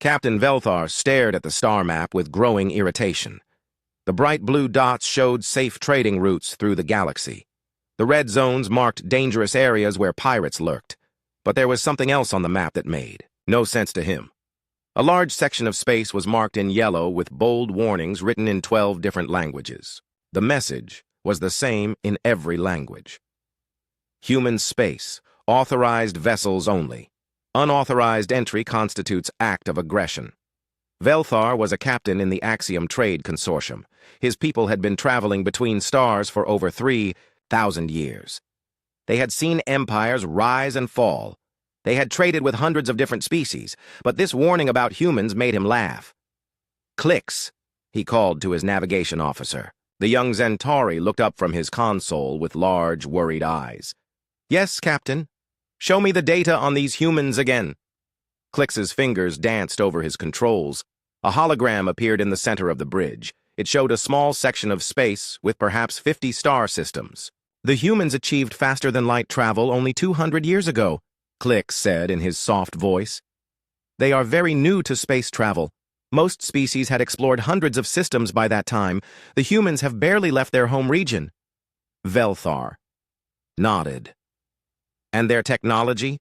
Captain Velthar stared at the star map with growing irritation. The bright blue dots showed safe trading routes through the galaxy. The red zones marked dangerous areas where pirates lurked. But there was something else on the map that made no sense to him. A large section of space was marked in yellow with bold warnings written in 12 different languages. The message was the same in every language. Human space, authorized vessels only. Unauthorized entry constitutes act of aggression. Velthar was a captain in the Axiom Trade Consortium. His people had been traveling between stars for over 3,000 years. They had seen empires rise and fall. They had traded with hundreds of different species, but this warning about humans made him laugh. "Clicks," he called to his navigation officer. The young Centauri looked up from his console with large, worried eyes. "Yes, Captain. Show me the data on these humans again." Clicks's fingers danced over his controls. A hologram appeared in the center of the bridge. It showed a small section of space with perhaps 50 star systems. "The humans achieved faster-than-light travel only 200 years ago," Clicks said in his soft voice. "They are very new to space travel. Most species had explored hundreds of systems by that time. The humans have barely left their home region." Velthar nodded. "And their technology?"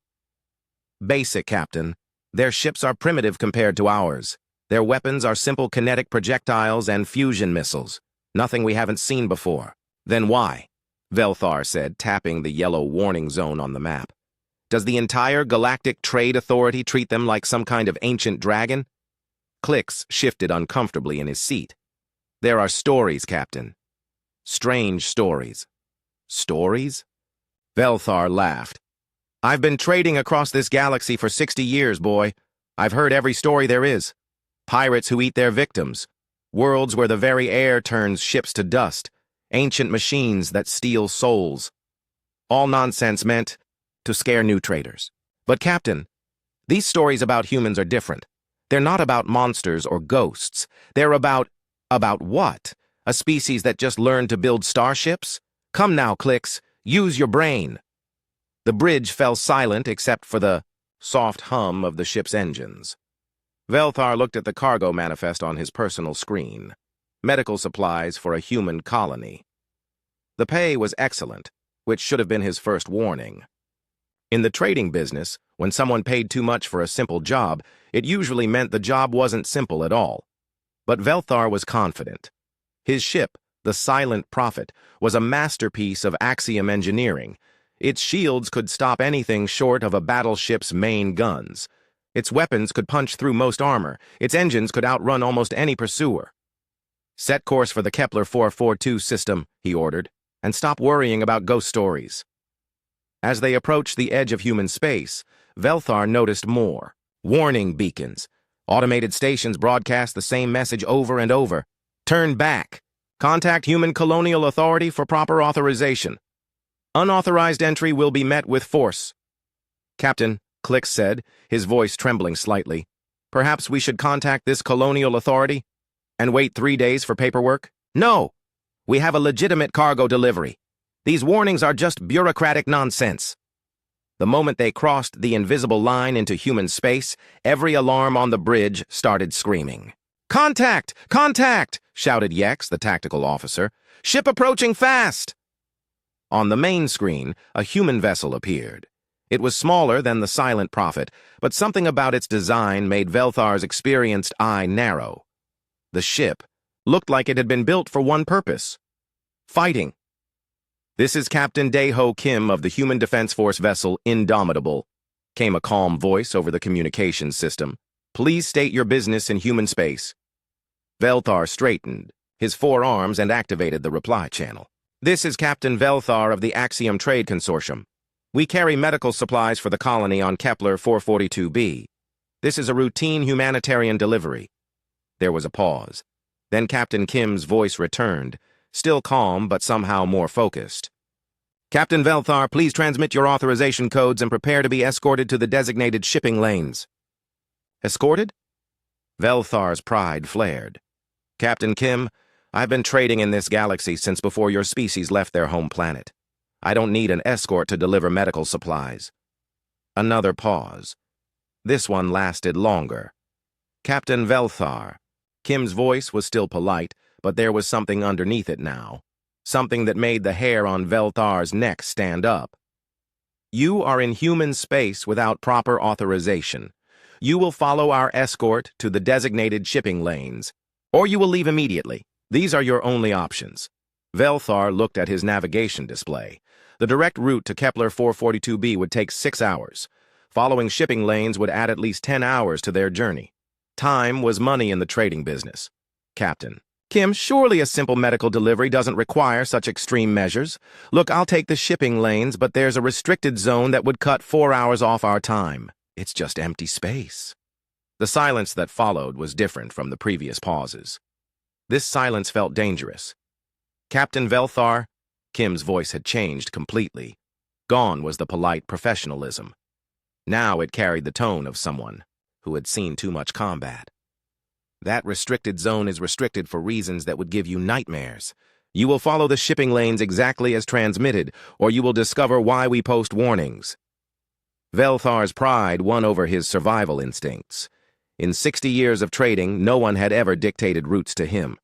"Basic, Captain. Their ships are primitive compared to ours. Their weapons are simple kinetic projectiles and fusion missiles. Nothing we haven't seen before." "Then why?" Velthar said, tapping the yellow warning zone on the map. "Does the entire Galactic Trade Authority treat them like some kind of ancient dragon?" Clicks shifted uncomfortably in his seat. "There are stories, Captain. Strange stories." "Stories?" Velthar laughed. "I've been trading across this galaxy for 60 years, boy. I've heard every story there is. Pirates who eat their victims. Worlds where the very air turns ships to dust. Ancient machines that steal souls. All nonsense meant to scare new traders. But, Captain, these stories about humans are different. They're not about monsters or ghosts. They're about what? A species that just learned to build starships? Come now, Clicks, use your brain." The bridge fell silent except for the soft hum of the ship's engines. Velthar looked at the cargo manifest on his personal screen. Medical supplies for a human colony. The pay was excellent, which should have been his first warning. In the trading business, when someone paid too much for a simple job, it usually meant the job wasn't simple at all. But Velthar was confident. His ship, the Silent Prophet, was a masterpiece of Axiom engineering. Its shields could stop anything short of a battleship's main guns. Its weapons could punch through most armor. Its engines could outrun almost any pursuer. "Set course for the Kepler 442 system," he ordered, "and stop worrying about ghost stories." As they approached the edge of human space, Velthar noticed more. Warning beacons. Automated stations broadcast the same message over and over. "Turn back. Contact Human Colonial Authority for proper authorization. Unauthorized entry will be met with force." "Captain," Clicks said, his voice trembling slightly, "perhaps we should contact this Colonial Authority and wait 3 days for paperwork?" "No! We have a legitimate cargo delivery. These warnings are just bureaucratic nonsense." The moment they crossed the invisible line into human space, every alarm on the bridge started screaming. "Contact! Contact!" shouted Yex, the tactical officer. "Ship approaching fast!" On the main screen, a human vessel appeared. It was smaller than the Silent Prophet, but something about its design made Velthar's experienced eye narrow. The ship looked like it had been built for one purpose: fighting. "This is Captain Daeho Kim of the Human Defense Force vessel Indomitable," came a calm voice over the communications system. "Please state your business in human space." Velthar straightened his forearms and activated the reply channel. "This is Captain Velthar of the Axiom Trade Consortium. We carry medical supplies for the colony on Kepler 442b. This is a routine humanitarian delivery." There was a pause. Then Captain Kim's voice returned, still calm but somehow more focused. "Captain Velthar, please transmit your authorization codes and prepare to be escorted to the designated shipping lanes." "Escorted?" Velthar's pride flared. "Captain Kim, I've been trading in this galaxy since before your species left their home planet. I don't need an escort to deliver medical supplies." Another pause. This one lasted longer. Captain Velthar. Kim's voice was still polite, but there was something underneath it now. Something that made the hair on Velthar's neck stand up. You are in human space without proper authorization. You will follow our escort to the designated shipping lanes, or you will leave immediately. These are your only options. Velthar looked at his navigation display. The direct route to Kepler 442b would take 6 hours. Following shipping lanes would add at least 10 hours to their journey. Time was money in the trading business. Captain. Kim, surely a simple medical delivery doesn't require such extreme measures. Look, I'll take the shipping lanes, but there's a restricted zone that would cut 4 hours off our time. It's just empty space. The silence that followed was different from the previous pauses. This silence felt dangerous. Captain Velthar, Kim's voice had changed completely. Gone was the polite professionalism. Now it carried the tone of someone who had seen too much combat. That restricted zone is restricted for reasons that would give you nightmares. You will follow the shipping lanes exactly as transmitted, or you will discover why we post warnings. Velthar's pride won over his survival instincts. In 60 years of trading, no one had ever dictated routes to him.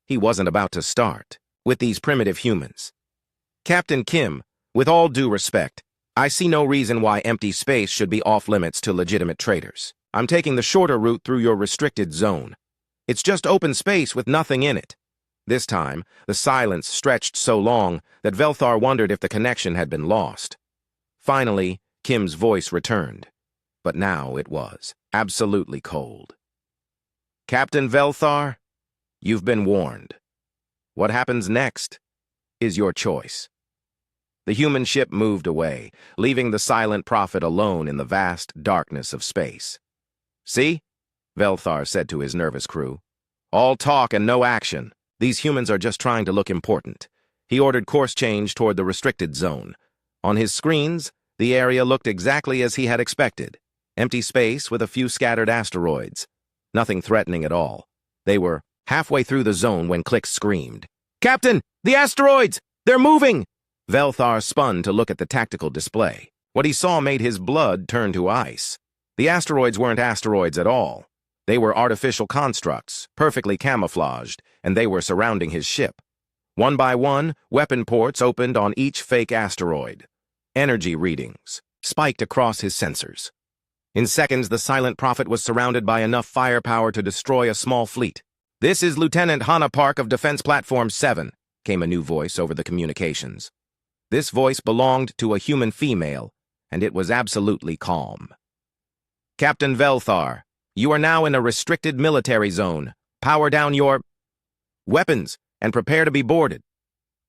He wasn't about to start with these primitive humans. Captain Kim, with all due respect, I see no reason why empty space should be off-limits to legitimate traders. I'm taking the shorter route through your restricted zone. It's just open space with nothing in it. This time, the silence stretched so long that Velthar wondered if the connection had been lost. Finally, Kim's voice returned, but now it was absolutely cold. Captain Velthar, you've been warned. What happens next is your choice. The human ship moved away, leaving the silent prophet alone in the vast darkness of space. See? Velthar said to his nervous crew. All talk and no action. These humans are just trying to look important. He ordered course change toward the restricted zone. On his screens, the area looked exactly as he had expected. Empty space with a few scattered asteroids. Nothing threatening at all. They were halfway through the zone when Click screamed. Captain, the asteroids! They're moving! Velthar spun to look at the tactical display. What he saw made his blood turn to ice. The asteroids weren't asteroids at all. They were artificial constructs, perfectly camouflaged, and they were surrounding his ship. One by one, weapon ports opened on each fake asteroid. Energy readings spiked across his sensors. In seconds, the silent prophet was surrounded by enough firepower to destroy a small fleet. This is Lieutenant Hannah Park of Defense Platform 7, came a new voice over the communications. This voice belonged to a human female, and it was absolutely calm. Captain Velthar, you are now in a restricted military zone. Power down your weapons and prepare to be boarded.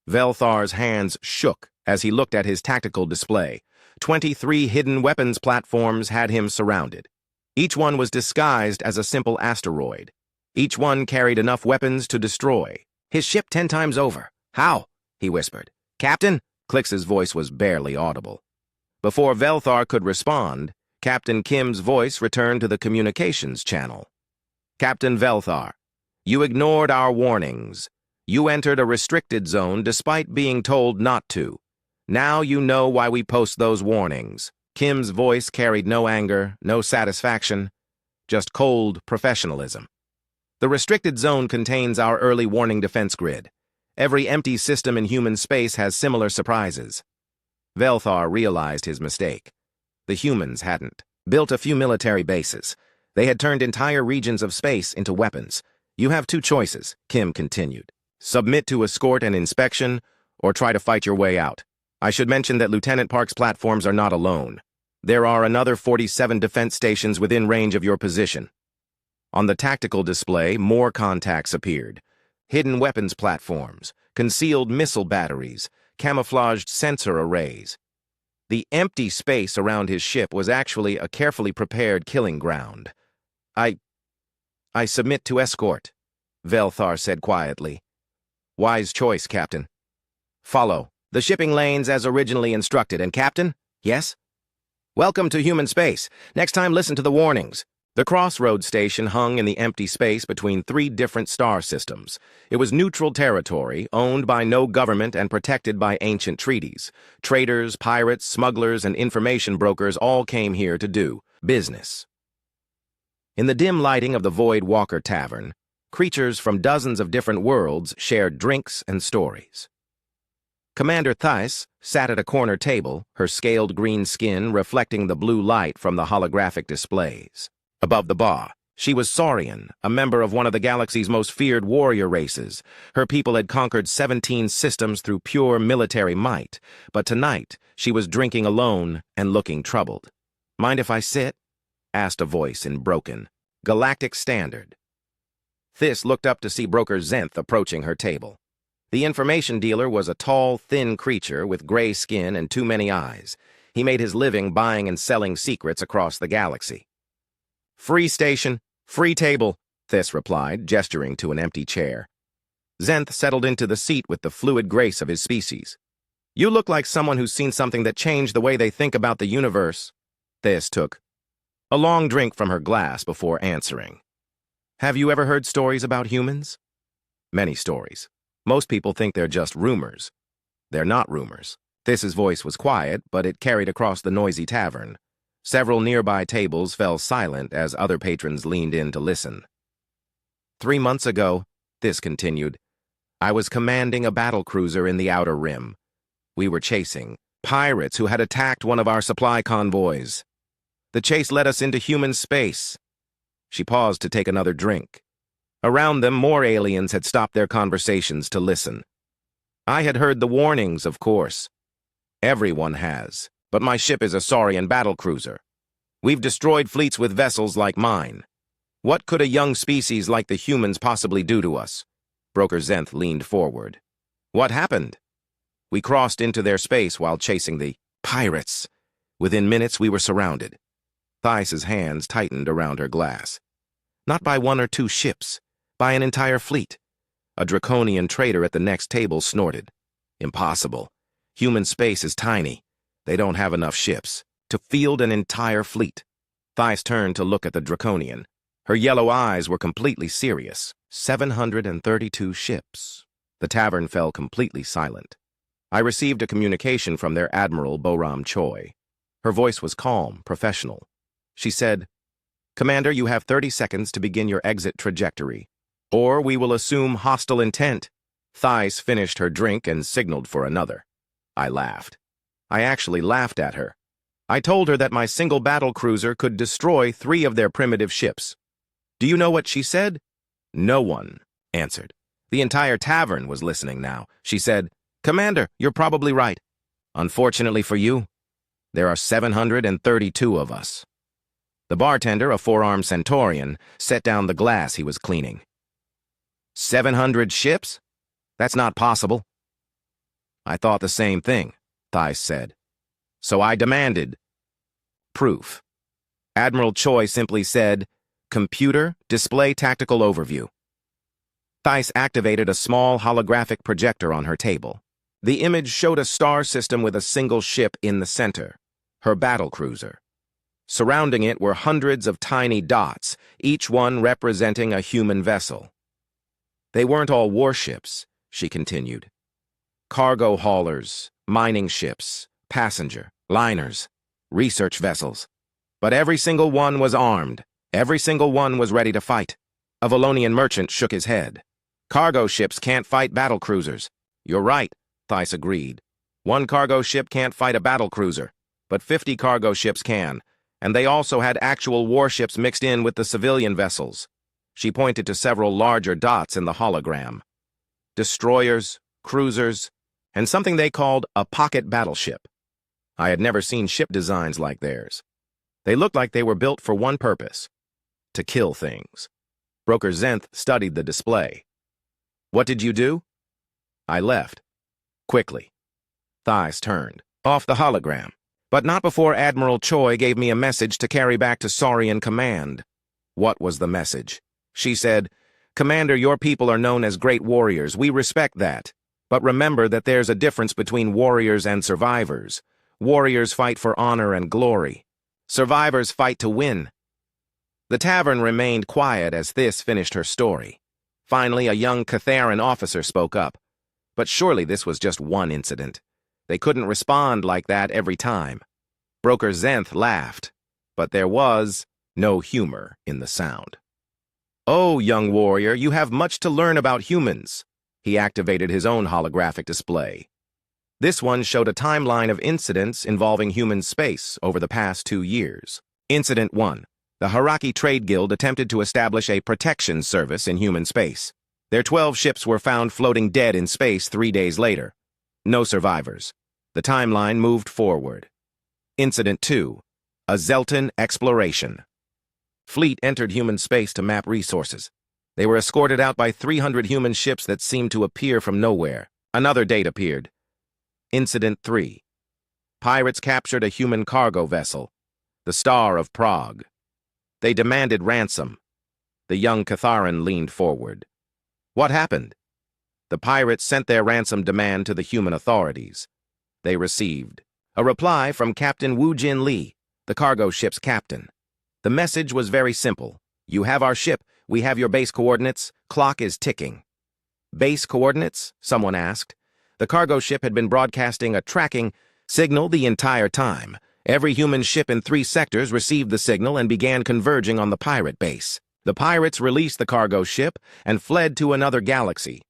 Velthar's hands shook as he looked at his tactical display. 23 hidden weapons platforms had him surrounded. Each one was disguised as a simple asteroid. Each one carried enough weapons to destroy his ship 10 times over. How? He whispered. Captain? Clix's voice was barely audible. Before Velthar could respond, Captain Kim's voice returned to the communications channel. Captain Velthar, you ignored our warnings. You entered a restricted zone despite being told not to. Now you know why we post those warnings. Kim's voice carried no anger, no satisfaction, just cold professionalism. The restricted zone contains our early warning defense grid. Every empty system in human space has similar surprises. Velthar realized his mistake. The humans hadn't built a few military bases. They had turned entire regions of space into weapons. You have 2 choices, Kim continued. Submit to escort and inspection, or try to fight your way out. I should mention that Lieutenant Park's platforms are not alone. There are another 47 defense stations within range of your position. On the tactical display, more contacts appeared. Hidden weapons platforms, concealed missile batteries, camouflaged sensor arrays. The empty space around his ship was actually a carefully prepared killing ground. I submit to escort, Velthar said quietly. Wise choice, Captain. Follow the shipping lanes as originally instructed, and Captain? Yes? Welcome to human space. Next time, listen to the warnings. The crossroads station hung in the empty space between 3 different star systems. It was neutral territory, owned by no government and protected by ancient treaties. Traders, pirates, smugglers, and information brokers all came here to do business. In the dim lighting of the Void Walker Tavern, creatures from dozens of different worlds shared drinks and stories. Commander Thais sat at a corner table, her scaled green skin reflecting the blue light from the holographic displays. Above the bar, she was Saurian, a member of one of the galaxy's most feared warrior races. Her people had conquered 17 systems through pure military might, but tonight she was drinking alone and looking troubled. "Mind if I sit?" asked a voice in broken, Galactic Standard. Thys looked up to see Broker Zenth approaching her table. The information dealer was a tall, thin creature with gray skin and too many eyes. He made his living buying and selling secrets across the galaxy. "Free station, free table," Thys replied, gesturing to an empty chair. Zenth settled into the seat with the fluid grace of his species. "You look like someone who's seen something that changed the way they think about the universe." Thys took a long drink from her glass before answering. "Have you ever heard stories about humans?" "Many stories. Most people think they're just rumors. They're not rumors." Thys's voice was quiet, but it carried across the noisy tavern. Several nearby tables fell silent as other patrons leaned in to listen. 3 months ago, Thys continued, I was commanding a battlecruiser in the Outer Rim. We were chasing pirates who had attacked one of our supply convoys. The chase led us into human space. She paused to take another drink. Around them, more aliens had stopped their conversations to listen. I had heard the warnings, of course. Everyone has, but my ship is a Saurian battlecruiser. We've destroyed fleets with vessels like mine. What could a young species like the humans possibly do to us? Broker Zenth leaned forward. What happened? We crossed into their space while chasing the pirates. Within minutes, we were surrounded. Thys's hands tightened around her glass. Not by 1 or 2 ships. By an entire fleet. A draconian trader at the next table snorted. Impossible. Human space is tiny. They don't have enough ships to field an entire fleet. Thys turned to look at the draconian. Her yellow eyes were completely serious. 732 ships. The tavern fell completely silent. I received a communication from their Admiral Boram Choi. Her voice was calm, professional. She said, Commander, you have 30 seconds to begin your exit trajectory. Or we will assume hostile intent. Thys finished her drink and signaled for another. I laughed. I actually laughed at her. I told her that my single battlecruiser could destroy 3 of their primitive ships. Do you know what she said? No one answered. The entire tavern was listening now. She said, Commander, you're probably right. Unfortunately for you, there are 732 of us. The bartender, a 4-armed centaurian, set down the glass he was cleaning. 700 ships? That's not possible. I thought the same thing, Thys said. So I demanded proof. Admiral Choi simply said, Computer, display tactical overview. Thys activated a small holographic projector on her table. The image showed a star system with a single ship in the center, her battlecruiser. Surrounding it were hundreds of tiny dots, each one representing a human vessel. They weren't all warships, she continued. Cargo haulers, mining ships, passenger, liners, research vessels. But every single one was armed. Every single one was ready to fight. A Valonian merchant shook his head. Cargo ships can't fight battlecruisers. You're right, Thys agreed. 1 cargo ship can't fight a battlecruiser, but 50 cargo ships can, and they also had actual warships mixed in with the civilian vessels. She pointed to several larger dots in the hologram. Destroyers, cruisers, and something they called a pocket battleship. I had never seen ship designs like theirs. They looked like they were built for one purpose, to kill things. Broker Zenth studied the display. What did you do? I left. Quickly. Thys turned, off the hologram, but not before Admiral Choi gave me a message to carry back to Saurian Command. What was the message? She said, Commander, your people are known as great warriors. We respect that. But remember that there's a difference between warriors and survivors. Warriors fight for honor and glory. Survivors fight to win. The tavern remained quiet as Thys finished her story. Finally, a young Catharan officer spoke up. But surely this was just one incident. They couldn't respond like that every time. Broker Zenth laughed. But there was no humor in the sound. "Oh, young warrior, you have much to learn about humans." He activated his own holographic display. This one showed a timeline of incidents involving human space over the past 2 years. Incident 1. The Haraki Trade Guild attempted to establish a protection service in human space. Their 12 ships were found floating dead in space 3 days later. No survivors. The timeline moved forward. Incident 2. A Zelton exploration. Fleet entered human space to map resources. They were escorted out by 300 human ships that seemed to appear from nowhere. Another date appeared. Incident 3. Pirates captured a human cargo vessel, the Star of Prague. They demanded ransom. The young Catharan leaned forward. What happened? The pirates sent their ransom demand to the human authorities. They received a reply from Captain Wu Jin Lee, the cargo ship's captain. The message was very simple. You have our ship. We have your base coordinates. Clock is ticking. Base coordinates? Someone asked. The cargo ship had been broadcasting a tracking signal the entire time. Every human ship in 3 sectors received the signal and began converging on the pirate base. The pirates released the cargo ship and fled to another galaxy.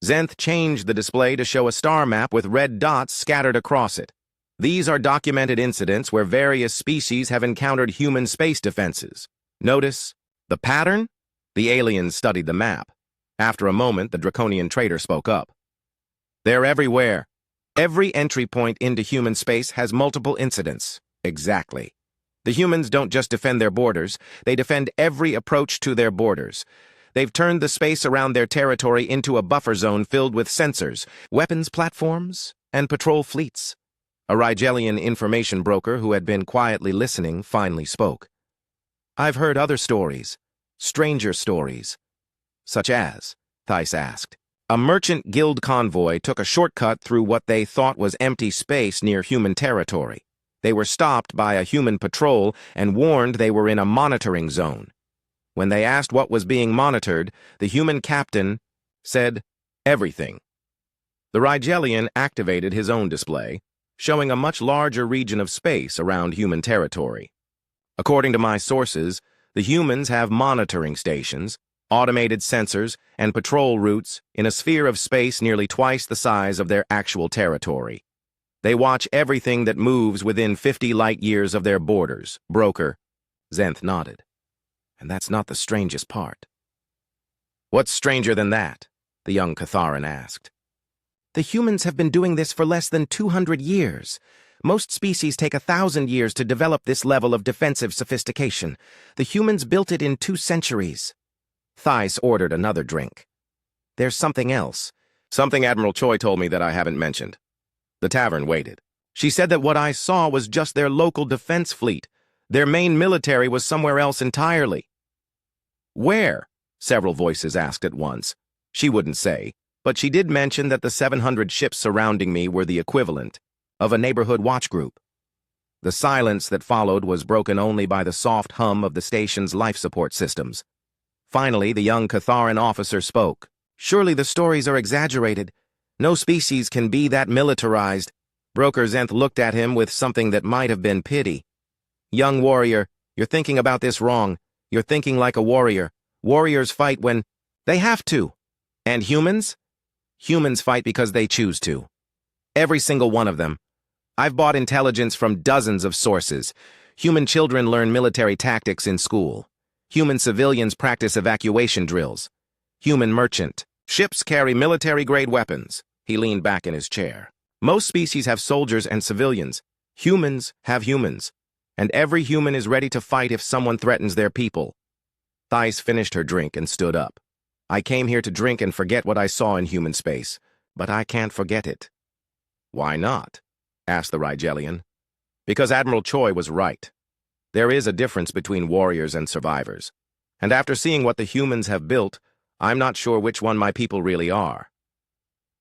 Zenth changed the display to show a star map with red dots scattered across it. These are documented incidents where various species have encountered human space defenses. Notice the pattern? The aliens studied the map. After a moment, the draconian trader spoke up. They're everywhere. Every entry point into human space has multiple incidents. Exactly. The humans don't just defend their borders, they defend every approach to their borders. They've turned the space around their territory into a buffer zone filled with sensors, weapons platforms, and patrol fleets. A Rigelian information broker who had been quietly listening finally spoke. I've heard other stories, stranger stories. Such as? Thijs asked. A merchant guild convoy took a shortcut through what they thought was empty space near human territory. They were stopped by a human patrol and warned they were in a monitoring zone. When they asked what was being monitored, the human captain said, everything. The Rigelian activated his own display, showing a much larger region of space around human territory. According to my sources, the humans have monitoring stations, automated sensors, and patrol routes in a sphere of space nearly twice the size of their actual territory. They watch everything that moves within 50 light-years of their borders. Broker. Zenth nodded. And that's not the strangest part. What's stranger than that? The young Catharan asked. The humans have been doing this for less than 200 years. Most species take 1,000 years to develop this level of defensive sophistication. The humans built it in 2 centuries. Thijs ordered another drink. There's something else. Something Admiral Choi told me that I haven't mentioned. The tavern waited. She said that what I saw was just their local defense fleet. Their main military was somewhere else entirely. Where? Several voices asked at once. She wouldn't say, but she did mention that the 700 ships surrounding me were the equivalent of a neighborhood watch group. The silence that followed was broken only by the soft hum of the station's life support systems. Finally, the young Catharan officer spoke. Surely the stories are exaggerated. No species can be that militarized. Broker Zenth looked at him with something that might have been pity. Young warrior, you're thinking about this wrong. You're thinking like a warrior. Warriors fight when they have to. And humans? Humans fight because they choose to. Every single one of them. I've bought intelligence from dozens of sources. Human children learn military tactics in school. Human civilians practice evacuation drills. Human merchant. Ships carry military-grade weapons. He leaned back in his chair. Most species have soldiers and civilians. Humans have humans. And every human is ready to fight if someone threatens their people. Thijs finished her drink and stood up. I came here to drink and forget what I saw in human space, but I can't forget it. Why not? Asked the Rigelian. Because Admiral Choi was right. There is a difference between warriors and survivors. And after seeing what the humans have built, I'm not sure which one my people really are.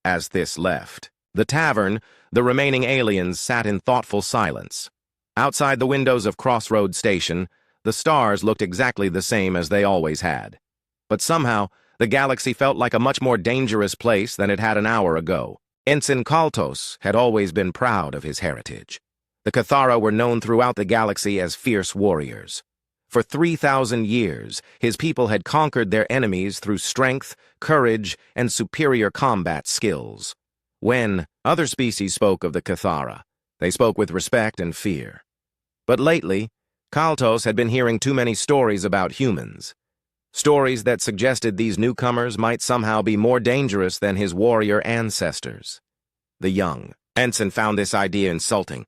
As this left the tavern, the remaining aliens sat in thoughtful silence. Outside the windows of Crossroads Station, the stars looked exactly the same as they always had. But somehow, the galaxy felt like a much more dangerous place than it had an hour ago. Ensign Kaltos had always been proud of his heritage. The Cathara were known throughout the galaxy as fierce warriors. For 3,000 years, his people had conquered their enemies through strength, courage, and superior combat skills. When other species spoke of the Cathara, they spoke with respect and fear. But lately, Kaltos had been hearing too many stories about humans. Stories that suggested these newcomers might somehow be more dangerous than his warrior ancestors. The young ensign found this idea insulting.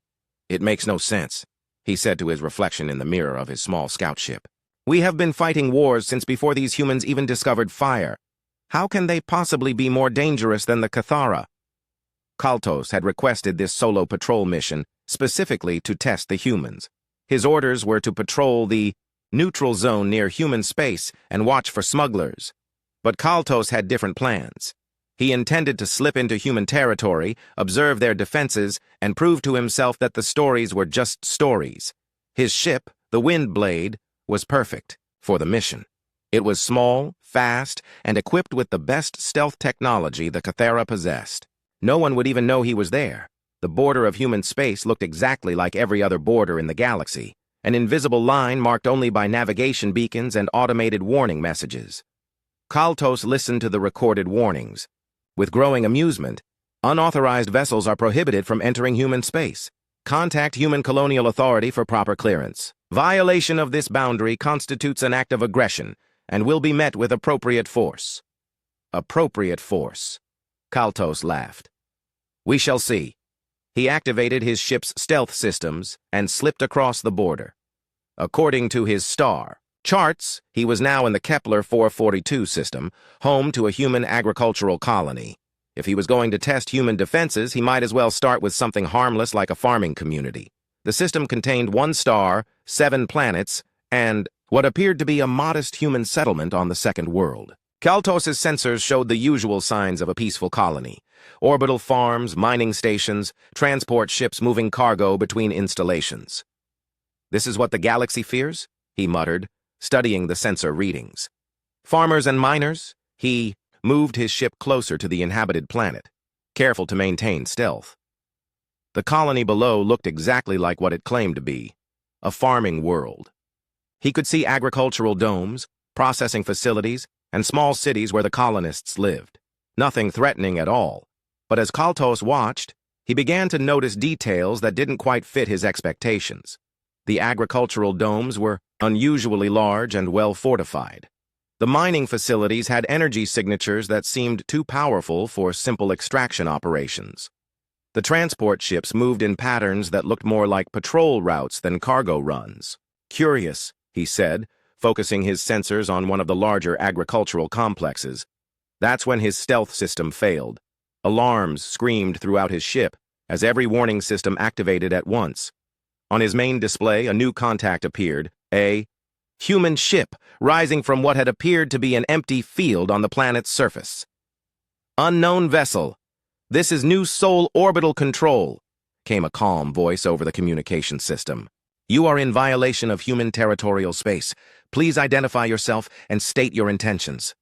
"It makes no sense," he said to his reflection in the mirror of his small scout ship. "We have been fighting wars since before these humans even discovered fire. How can they possibly be more dangerous than the Cathara?" Kaltos had requested this solo patrol mission specifically to test the humans. His orders were to patrol the neutral zone near human space and watch for smugglers. But Kaltos had different plans. He intended to slip into human territory, observe their defenses, and prove to himself that the stories were just stories. His ship, the Windblade, was perfect for the mission. It was small, fast, and equipped with the best stealth technology the Cathara possessed. No one would even know he was there. The border of human space looked exactly like every other border in the galaxy, an invisible line marked only by navigation beacons and automated warning messages. Kaltos listened to the recorded warnings. With growing amusement, unauthorized vessels are prohibited from entering human space. Contact Human Colonial Authority for proper clearance. Violation of this boundary constitutes an act of aggression and will be met with appropriate force. Appropriate force. Kaltos laughed. "We shall see." He activated his ship's stealth systems and slipped across the border. According to his star charts, he was now in the Kepler 442 system, home to a human agricultural colony. If he was going to test human defenses, he might as well start with something harmless like a farming community. The system contained 1 star, 7 planets, and what appeared to be a modest human settlement on the second world. Kaltos' sensors showed the usual signs of a peaceful colony: orbital farms, mining stations, transport ships moving cargo between installations. "This is what the galaxy fears?" he muttered, studying the sensor readings. "Farmers and miners?" He moved his ship closer to the inhabited planet, careful to maintain stealth. The colony below looked exactly like what it claimed to be, a farming world. He could see agricultural domes, processing facilities, and small cities where the colonists lived. Nothing threatening at all. But as Kaltos watched, he began to notice details that didn't quite fit his expectations. The agricultural domes were unusually large and well fortified. The mining facilities had energy signatures that seemed too powerful for simple extraction operations. The transport ships moved in patterns that looked more like patrol routes than cargo runs. "Curious," he said, focusing his sensors on one of the larger agricultural complexes. That's when his stealth system failed. Alarms screamed throughout his ship as every warning system activated at once. On his main display, a new contact appeared, a human ship rising from what had appeared to be an empty field on the planet's surface. "Unknown vessel. This is New Sol Orbital Control," came a calm voice over the communication system. "You are in violation of human territorial space. Please identify yourself and state your intentions."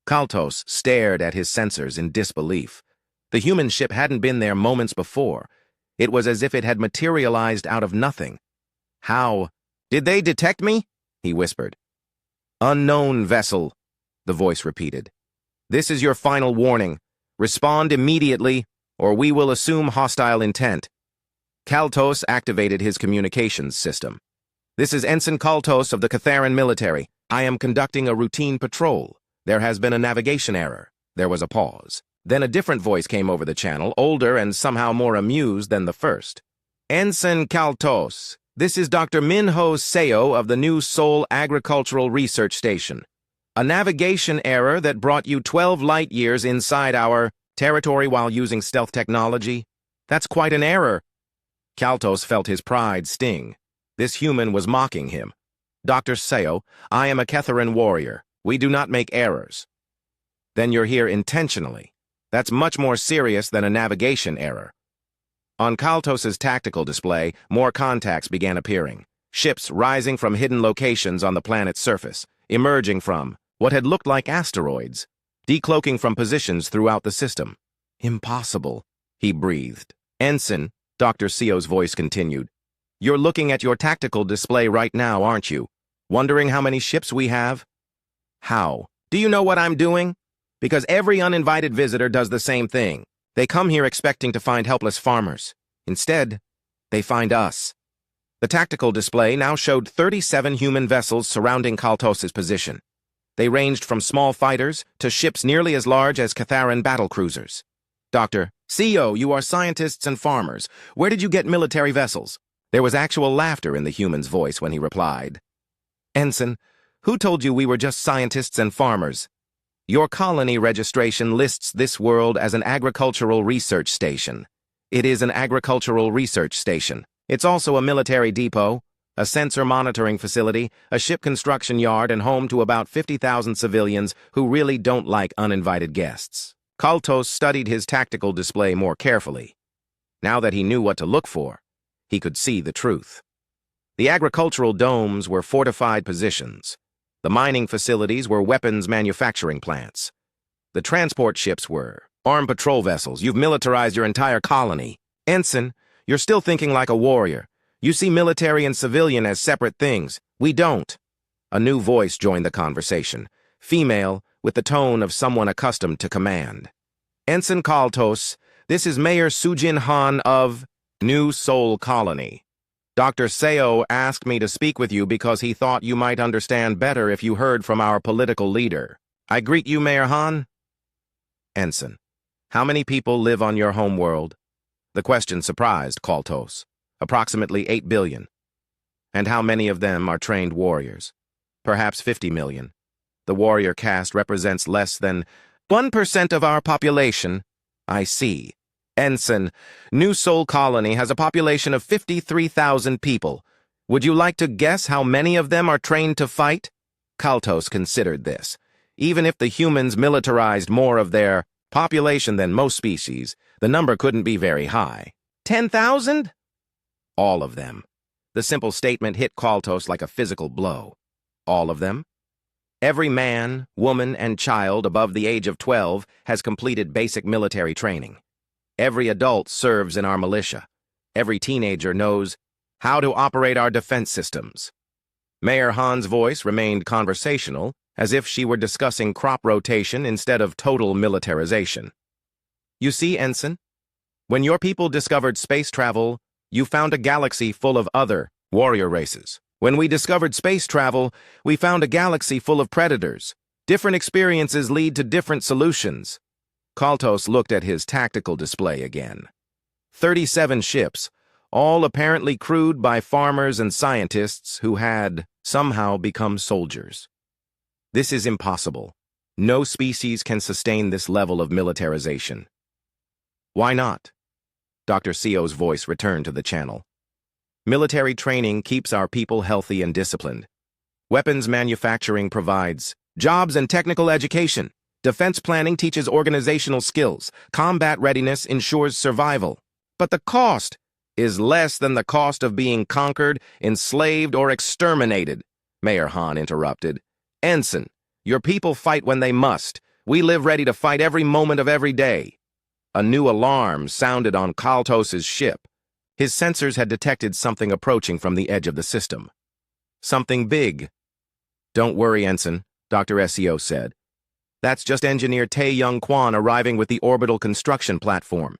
Kaltos stared at his sensors in disbelief. The human ship hadn't been there moments before. It was as if it had materialized out of nothing. "How? Did they detect me?" he whispered. "Unknown vessel," the voice repeated. "This is your final warning. Respond immediately, or we will assume hostile intent." Kaltos activated his communications system. "This is Ensign Kaltos of the Catharan military. I am conducting a routine patrol. There has been a navigation error." There was a pause. Then a different voice came over the channel, older and somehow more amused than the first. "Ensign Kaltos, this is Dr. Minho Seo of the New Sol Agricultural Research Station. A navigation error that brought you 12 light years inside our territory while using stealth technology? That's quite an error." Kaltos felt his pride sting. This human was mocking him. "Dr. Seo, I am a Catharan warrior. We do not make errors." "Then you're here intentionally. That's much more serious than a navigation error." On Kaltos's tactical display, more contacts began appearing. Ships rising from hidden locations on the planet's surface, emerging from what had looked like asteroids, decloaking from positions throughout the system. "Impossible," he breathed. "Ensign," Dr. Seo's voice continued, "you're looking at your tactical display right now, aren't you? Wondering how many ships we have? How? Do you know what I'm doing? Because every uninvited visitor does the same thing. They come here expecting to find helpless farmers. Instead, they find us. The tactical display now showed 37 human vessels surrounding Kaltos' position. They ranged from small fighters to ships nearly as large as Catharan battlecruisers. Dr. CO, you are scientists and farmers. Where did you get military vessels? There was actual laughter in the human's voice when he replied. Ensign, who told you we were just scientists and farmers? Your colony registration lists this world as an agricultural research station. It is an agricultural research station. It's also a military depot, a sensor monitoring facility, a ship construction yard, and home to about 50,000 civilians who really don't like uninvited guests. Kaltos studied his tactical display more carefully. Now that he knew what to look for, he could see the truth. The agricultural domes were fortified positions. The mining facilities were weapons manufacturing plants. The transport ships were armed patrol vessels. You've militarized your entire colony. Ensign, you're still thinking like a warrior. You see military and civilian as separate things. We don't. A new voice joined the conversation, female, with the tone of someone accustomed to command. Ensign Kaltos, this is Mayor Sujin Han of New Seoul Colony. Dr. Seo asked me to speak with you because he thought you might understand better if you heard from our political leader. I greet you, Mayor Han. Ensign, how many people live on your homeworld? The question surprised Kaltos. Approximately 8 billion. And how many of them are trained warriors? Perhaps 50 million. The warrior caste represents less than 1% of our population. I see. Ensign, New Seoul Colony has a population of 53,000 people. Would you like to guess how many of them are trained to fight? Kaltos considered this. Even if the humans militarized more of their population than most species, the number couldn't be very high. 10,000? All of them. The simple statement hit Kaltos like a physical blow. All of them? Every man, woman, and child above the age of 12 has completed basic military training. Every adult serves in our militia. Every teenager knows how to operate our defense systems. Mayor Han's voice remained conversational, as if she were discussing crop rotation instead of total militarization. You see, Ensign, when your people discovered space travel, you found a galaxy full of other warrior races. When we discovered space travel, we found a galaxy full of predators. Different experiences lead to different solutions. Kaltos looked at his tactical display again. 37 ships, all apparently crewed by farmers and scientists who had somehow become soldiers. This is impossible. No species can sustain this level of militarization. Why not? Dr. Seo's voice returned to the channel. Military training keeps our people healthy and disciplined. Weapons manufacturing provides jobs and technical education. Defense planning teaches organizational skills. Combat readiness ensures survival. But the cost is less than the cost of being conquered, enslaved, or exterminated, Mayor Han interrupted. Ensign, your people fight when they must. We live ready to fight every moment of every day. A new alarm sounded on Kaltos' ship. His sensors had detected something approaching from the edge of the system. Something big. Don't worry, Ensign, Dr. Seo said. That's just engineer Tae-Young Kwan arriving with the orbital construction platform.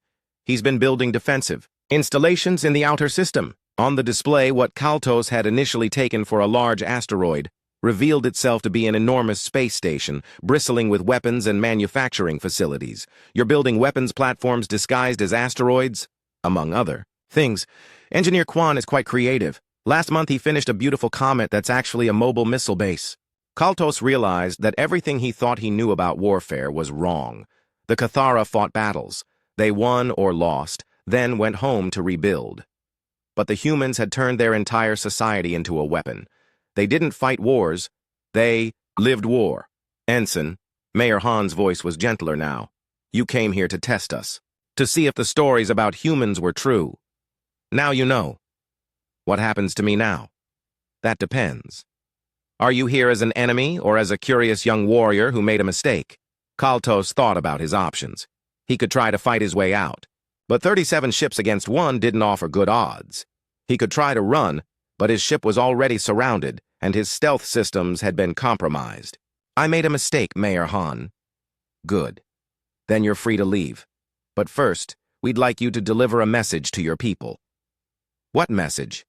He's been building defensive installations in the outer system. On the display, what Kaltos had initially taken for a large asteroid revealed itself to be an enormous space station, bristling with weapons and manufacturing facilities. You're building weapons platforms disguised as asteroids, among other things. Engineer Kwan is quite creative. Last month he finished a beautiful comet that's actually a mobile missile base. Kaltos realized that everything he thought he knew about warfare was wrong. The Cathara fought battles. They won or lost, then went home to rebuild. But the humans had turned their entire society into a weapon. They didn't fight wars. They lived war. Ensign, Mayor Han's voice was gentler now. You came here to test us, to see if the stories about humans were true. Now you know. What happens to me now? That depends. Are you here as an enemy or as a curious young warrior who made a mistake? Kaltos thought about his options. He could try to fight his way out, but 37 ships against one didn't offer good odds. He could try to run, but his ship was already surrounded, and his stealth systems had been compromised. I made a mistake, Mayor Han. Good. Then you're free to leave. But first, we'd like you to deliver a message to your people. What message?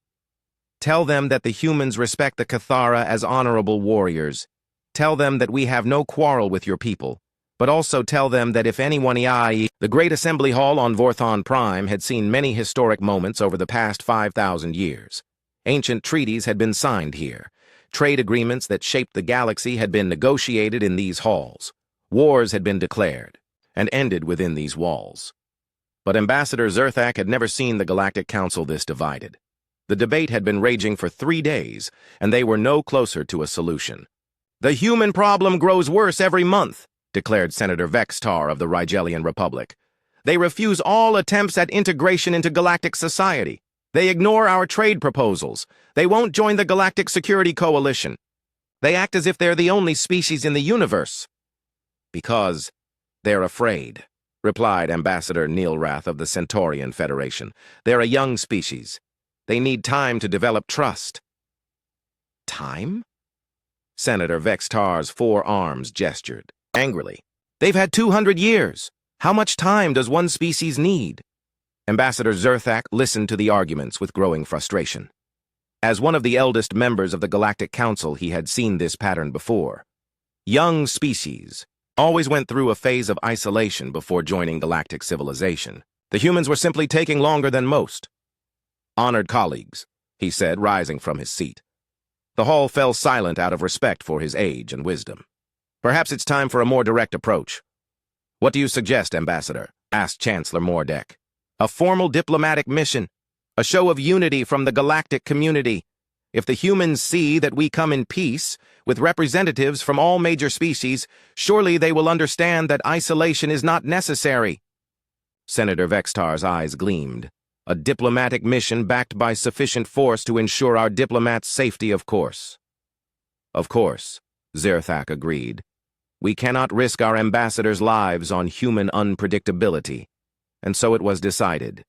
Tell them that the humans respect the Cathara as honorable warriors. Tell them that we have no quarrel with your people. But also tell them that if anyone the Great Assembly Hall on Vorthon Prime had seen many historic moments over the past 5,000 years. Ancient treaties had been signed here. Trade agreements that shaped the galaxy had been negotiated in these halls. Wars had been declared and ended within these walls. But Ambassador Zerthak had never seen the Galactic Council this divided. The debate had been raging for 3 days, and they were no closer to a solution. The human problem grows worse every month, declared Senator Vextar of the Rigelian Republic. They refuse all attempts at integration into galactic society. They ignore our trade proposals. They won't join the Galactic Security Coalition. They act as if they're the only species in the universe. Because they're afraid, replied Ambassador Neilrath of the Centaurian Federation. They're a young species. They need time to develop trust. Time? Senator Vextar's 4 arms gestured angrily. They've had 200 years. How much time does one species need? Ambassador Zerthak listened to the arguments with growing frustration. As one of the eldest members of the Galactic Council, he had seen this pattern before. Young species always went through a phase of isolation before joining galactic civilization. The humans were simply taking longer than most. Honored colleagues, he said, rising from his seat. The hall fell silent out of respect for his age and wisdom. Perhaps it's time for a more direct approach. What do you suggest, Ambassador? Asked Chancellor Mordek. A formal diplomatic mission. A show of unity from the galactic community. If the humans see that we come in peace, with representatives from all major species, surely they will understand that isolation is not necessary. Senator Vextar's eyes gleamed. A diplomatic mission backed by sufficient force to ensure our diplomats' safety, of course. Of course, Zerthak agreed. We cannot risk our ambassadors' lives on human unpredictability, and so it was decided.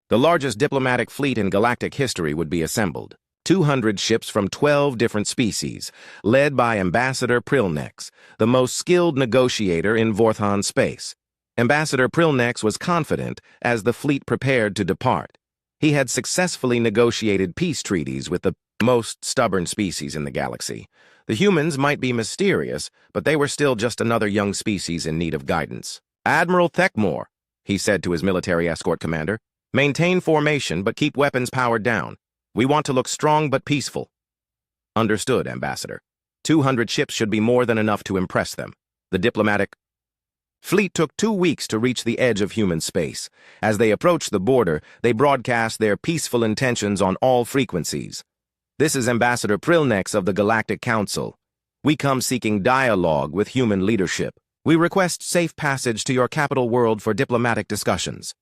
The largest diplomatic fleet in galactic history would be assembled. 200 ships from 12 different species, led by Ambassador Prilnex, the most skilled negotiator in Vorthon space. Ambassador Prilnex was confident as the fleet prepared to depart. He had successfully negotiated peace treaties with the most stubborn species in the galaxy. The humans might be mysterious, but they were still just another young species in need of guidance. Admiral Thekmore, he said to his military escort commander, maintain formation but keep weapons powered down. We want to look strong but peaceful. Understood, Ambassador. 200 ships should be more than enough to impress them. The diplomatic fleet took 2 weeks to reach the edge of human space. As they approached the border, they broadcast their peaceful intentions on all frequencies. This is Ambassador Prilnex of the Galactic Council. We come seeking dialogue with human leadership. We request safe passage to your capital world for diplomatic discussions.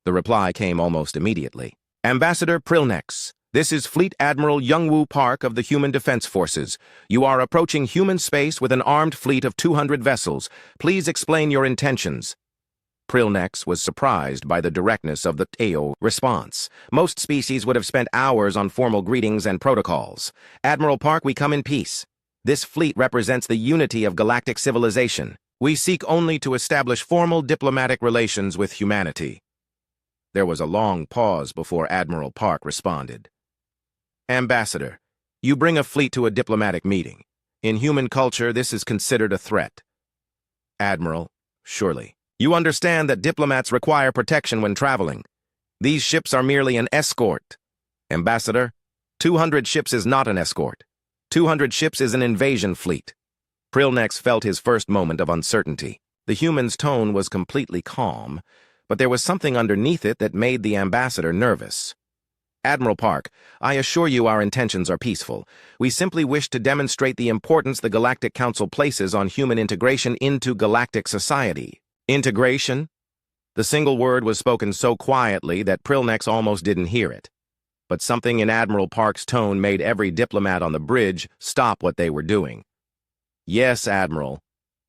The reply came almost immediately. Ambassador Prilnex, this is Fleet Admiral Youngwoo Park of the Human Defense Forces. You are approaching human space with an armed fleet of 200 vessels. Please explain your intentions. Prilnex was surprised by the directness of the AO response. Most species would have spent hours on formal greetings and protocols. Admiral Park, we come in peace. This fleet represents the unity of galactic civilization. We seek only to establish formal diplomatic relations with humanity. There was a long pause before Admiral Park responded. Ambassador, you bring a fleet to a diplomatic meeting. In human culture, this is considered a threat. Admiral, surely. You understand that diplomats require protection when traveling. These ships are merely an escort. Ambassador, 200 ships is not an escort. 200 ships is an invasion fleet. Prilnex felt his first moment of uncertainty. The human's tone was completely calm, but there was something underneath it that made the ambassador nervous. Admiral Park, I assure you our intentions are peaceful. We simply wish to demonstrate the importance the Galactic Council places on human integration into galactic society. Integration? The single word was spoken so quietly that Prilnex almost didn't hear it. But something in Admiral Park's tone made every diplomat on the bridge stop what they were doing. Yes, Admiral.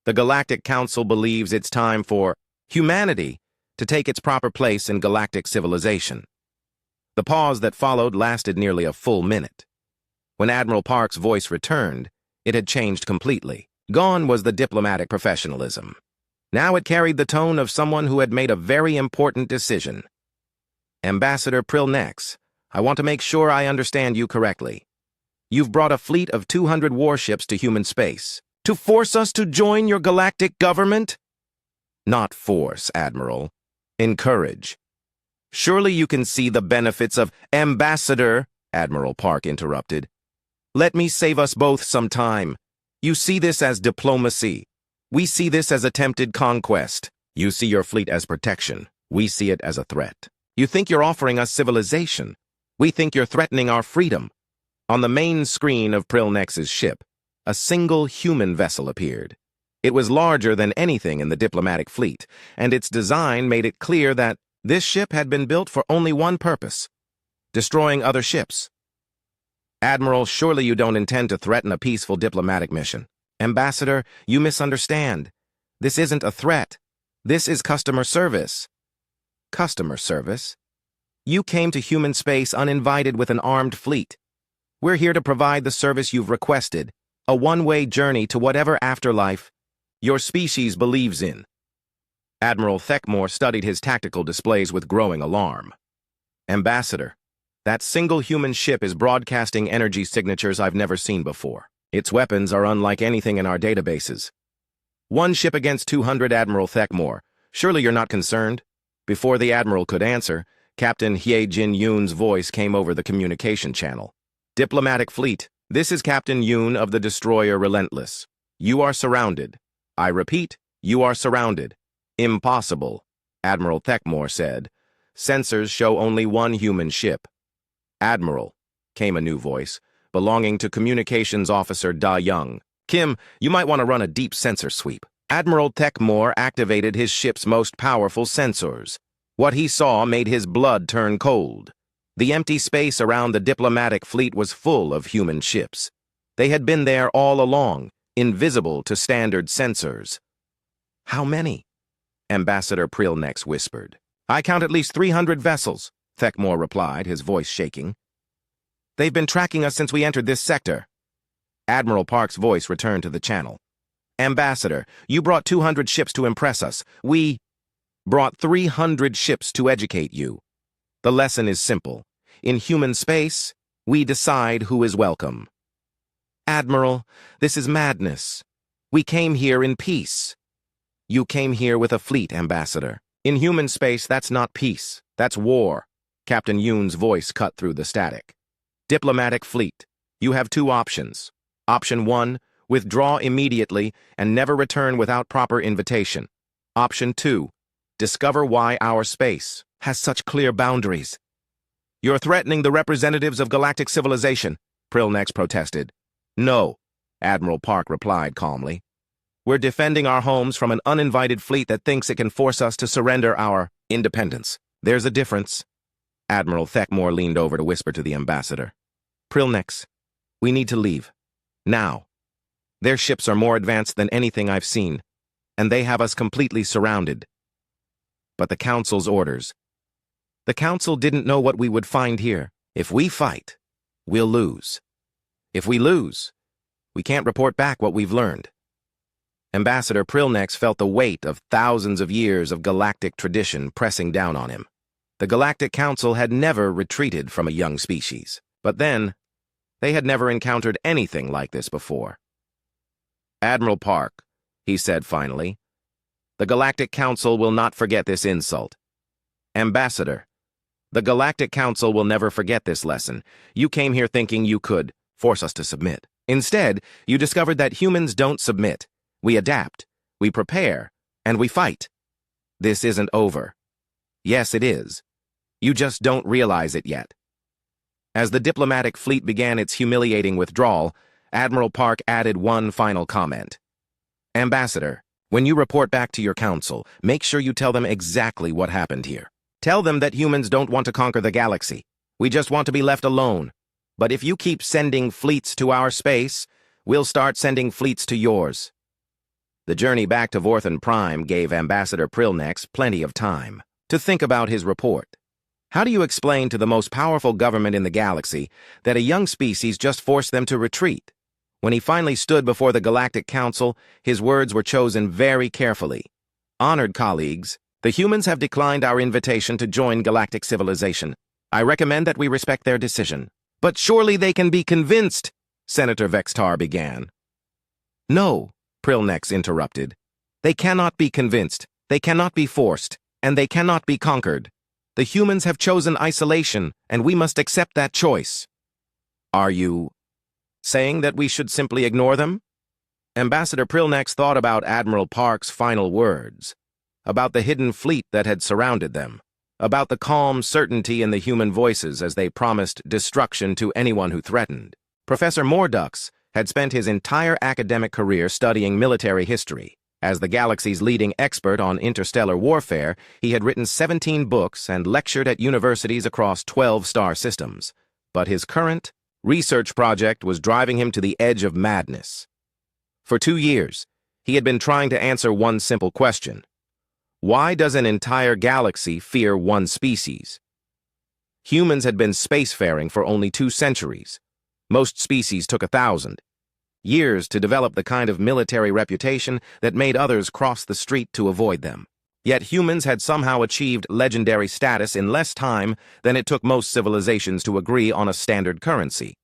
The Galactic Council believes it's time for humanity to take its proper place in galactic civilization. The pause that followed lasted nearly a full minute. When Admiral Park's voice returned, it had changed completely. Gone was the diplomatic professionalism. Now it carried the tone of someone who had made a very important decision. Ambassador Prilnex, I want to make sure I understand you correctly. You've brought a fleet of 200 warships to human space. To force us to join your galactic government? Not force, Admiral. Encourage. Surely you can see the benefits of Ambassador, Admiral Park interrupted. Let me save us both some time. You see this as diplomacy. We see this as attempted conquest. You see your fleet as protection. We see it as a threat. You think you're offering us civilization. We think you're threatening our freedom. On the main screen of Prilnex's ship, a single human vessel appeared. It was larger than anything in the diplomatic fleet, and its design made it clear that this ship had been built for only one purpose: destroying other ships. Admiral, surely you don't intend to threaten a peaceful diplomatic mission. Ambassador, you misunderstand. This isn't a threat. This is customer service. Customer service? You came to human space uninvited with an armed fleet. We're here to provide the service you've requested, a one-way journey to whatever afterlife your species believes in. Admiral Thekmore studied his tactical displays with growing alarm. Ambassador, that single human ship is broadcasting energy signatures I've never seen before. Its weapons are unlike anything in our databases. One ship against 200, Admiral Thekmore. Surely you're not concerned? Before the Admiral could answer, Captain Hye Jin Yoon's voice came over the communication channel. Diplomatic fleet, this is Captain Yoon of the destroyer Relentless. You are surrounded. I repeat, you are surrounded. Impossible, Admiral Thekmore said. Sensors show only one human ship. Admiral, came a new voice, belonging to Communications Officer Da Young. Kim, you might want to run a deep sensor sweep. Admiral Thekmore activated his ship's most powerful sensors. What he saw made his blood turn cold. The empty space around the diplomatic fleet was full of human ships. They had been there all along, invisible to standard sensors. How many? Ambassador Prilnex whispered. I count at least 300 vessels, Thekmore replied, his voice shaking. They've been tracking us since we entered this sector. Admiral Park's voice returned to the channel. Ambassador, you brought 200 ships to impress us. We brought 300 ships to educate you. The lesson is simple. In human space, we decide who is welcome. Admiral, this is madness. We came here in peace. You came here with a fleet, Ambassador. In human space, that's not peace. That's war. Captain Yoon's voice cut through the static. Diplomatic fleet. You have two options. Option 1, withdraw immediately and never return without proper invitation. Option 2, discover why our space has such clear boundaries. You're threatening the representatives of galactic civilization, Prilnex protested. No, Admiral Park replied calmly. We're defending our homes from an uninvited fleet that thinks it can force us to surrender our independence. There's a difference. Admiral Thekmore leaned over to whisper to the ambassador. Prilnex, we need to leave. Now. Their ships are more advanced than anything I've seen, and they have us completely surrounded. But the Council's orders. The Council didn't know what we would find here. If we fight, we'll lose. If we lose, we can't report back what we've learned. Ambassador Prilnex felt the weight of thousands of years of galactic tradition pressing down on him. The Galactic Council had never retreated from a young species. But then, they had never encountered anything like this before. Admiral Park, he said finally, the Galactic Council will not forget this insult. Ambassador, the Galactic Council will never forget this lesson. You came here thinking you could force us to submit. Instead, you discovered that humans don't submit. We adapt, we prepare, and we fight. This isn't over. Yes, it is. You just don't realize it yet. As the diplomatic fleet began its humiliating withdrawal, Admiral Park added one final comment. Ambassador, when you report back to your council, make sure you tell them exactly what happened here. Tell them that humans don't want to conquer the galaxy. We just want to be left alone. But if you keep sending fleets to our space, we'll start sending fleets to yours. The journey back to Vorthan Prime gave Ambassador Prilnex plenty of time to think about his report. How do you explain to the most powerful government in the galaxy that a young species just forced them to retreat? When he finally stood before the Galactic Council, his words were chosen very carefully. Honored colleagues, the humans have declined our invitation to join galactic civilization. I recommend that we respect their decision. But surely they can be convinced, Senator Vextar began. No, Prilnex interrupted. They cannot be convinced, they cannot be forced, and they cannot be conquered. The humans have chosen isolation, and we must accept that choice. Are you saying that we should simply ignore them? Ambassador Prilnex thought about Admiral Park's final words, about the hidden fleet that had surrounded them, about the calm certainty in the human voices as they promised destruction to anyone who threatened. Professor Mordux had spent his entire academic career studying military history. As the galaxy's leading expert on interstellar warfare, he had written 17 books and lectured at universities across 12 star systems. But his current research project was driving him to the edge of madness. For 2 years, he had been trying to answer one simple question. Why does an entire galaxy fear one species? Humans had been spacefaring for only 2 centuries. Most species took 1,000 years to develop the kind of military reputation that made others cross the street to avoid them. Yet humans had somehow achieved legendary status in less time than it took most civilizations to agree on a standard currency.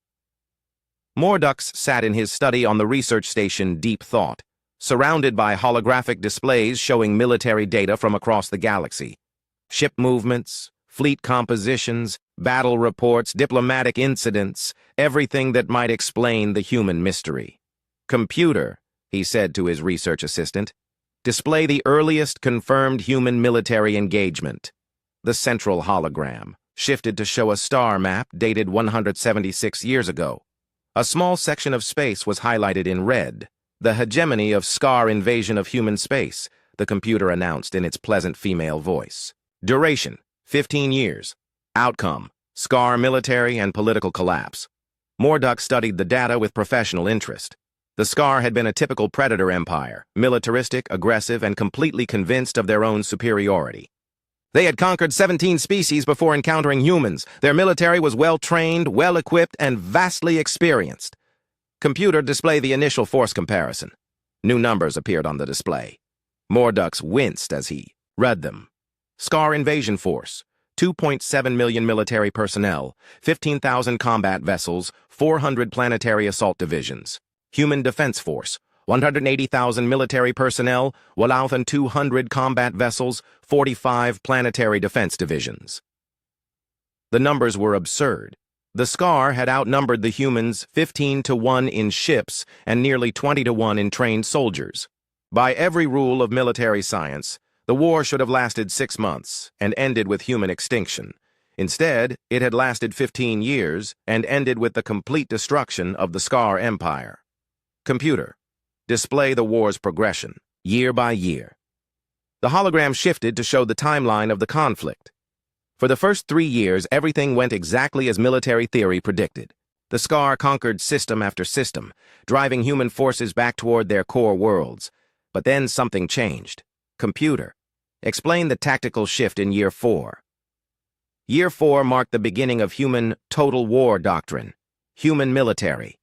Mordux sat in his study on the research station Deep Thought, surrounded by holographic displays showing military data from across the galaxy. Ship movements, fleet compositions, battle reports, diplomatic incidents, everything that might explain the human mystery. Computer, he said to his research assistant, display the earliest confirmed human military engagement. The central hologram shifted to show a star map dated 176 years ago. A small section of space was highlighted in red. The hegemony of Scar invasion of human space, the computer announced in its pleasant female voice. Duration, 15 years. Outcome, Scar military and political collapse. Mordux studied the data with professional interest. The Scar had been a typical predator empire, militaristic, aggressive, and completely convinced of their own superiority. They had conquered 17 species before encountering humans. Their military was well-trained, well-equipped, and vastly experienced. Computer, display the initial force comparison. New numbers appeared on the display. Mordux winced as he read them. Scar invasion force, 2.7 million military personnel, 15,000 combat vessels, 400 planetary assault divisions. Human defense force, 180,000 military personnel, 1,200 combat vessels, 45 planetary defense divisions. The numbers were absurd. The Scar had outnumbered the humans 15-1 in ships and nearly 20-1 in trained soldiers. By every rule of military science, the war should have lasted 6 months and ended with human extinction. Instead, it had lasted 15 years and ended with the complete destruction of the Scar Empire. Computer, display the war's progression, year by year. The hologram shifted to show the timeline of the conflict. For the first 3 years, everything went exactly as military theory predicted. The Scar conquered system after system, driving human forces back toward their core worlds. But then something changed. Computer, explain the tactical shift in Year 4. Year 4 marked the beginning of human total war doctrine, human military.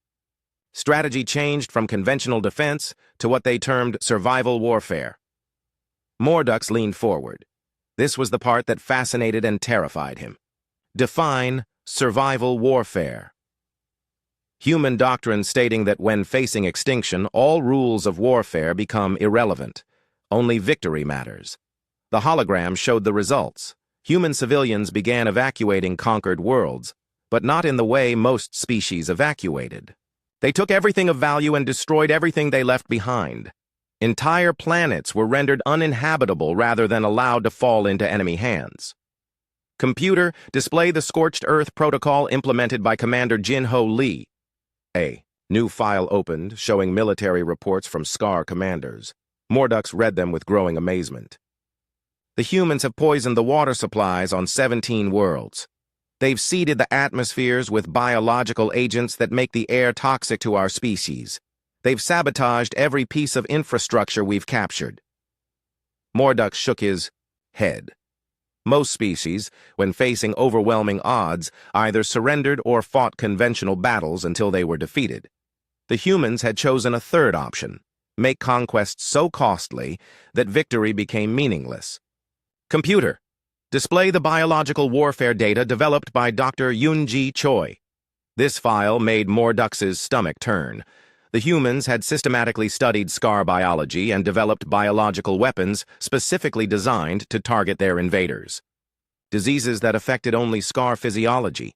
Strategy changed from conventional defense to what they termed survival warfare. Mordux leaned forward. This was the part that fascinated and terrified him. Define survival warfare. Human doctrine stating that when facing extinction, all rules of warfare become irrelevant. Only victory matters. The hologram showed the results. Human civilians began evacuating conquered worlds, but not in the way most species evacuated. They took everything of value and destroyed everything they left behind. Entire planets were rendered uninhabitable rather than allowed to fall into enemy hands. Computer, display the Scorched Earth protocol implemented by Commander Jin-Ho Lee. A new file opened showing military reports from Scar commanders. Mordux read them with growing amazement. The humans have poisoned the water supplies on 17 worlds. They've seeded the atmospheres with biological agents that make the air toxic to our species. They've sabotaged every piece of infrastructure we've captured. Mordux shook his head. Most species, when facing overwhelming odds, either surrendered or fought conventional battles until they were defeated. The humans had chosen a third option: make conquests so costly that victory became meaningless. Computer, display the biological warfare data developed by Dr. Yoon-ji Choi. This file made Mordux's stomach turn. The humans had systematically studied scar biology and developed biological weapons specifically designed to target their invaders. Diseases that affected only scar physiology.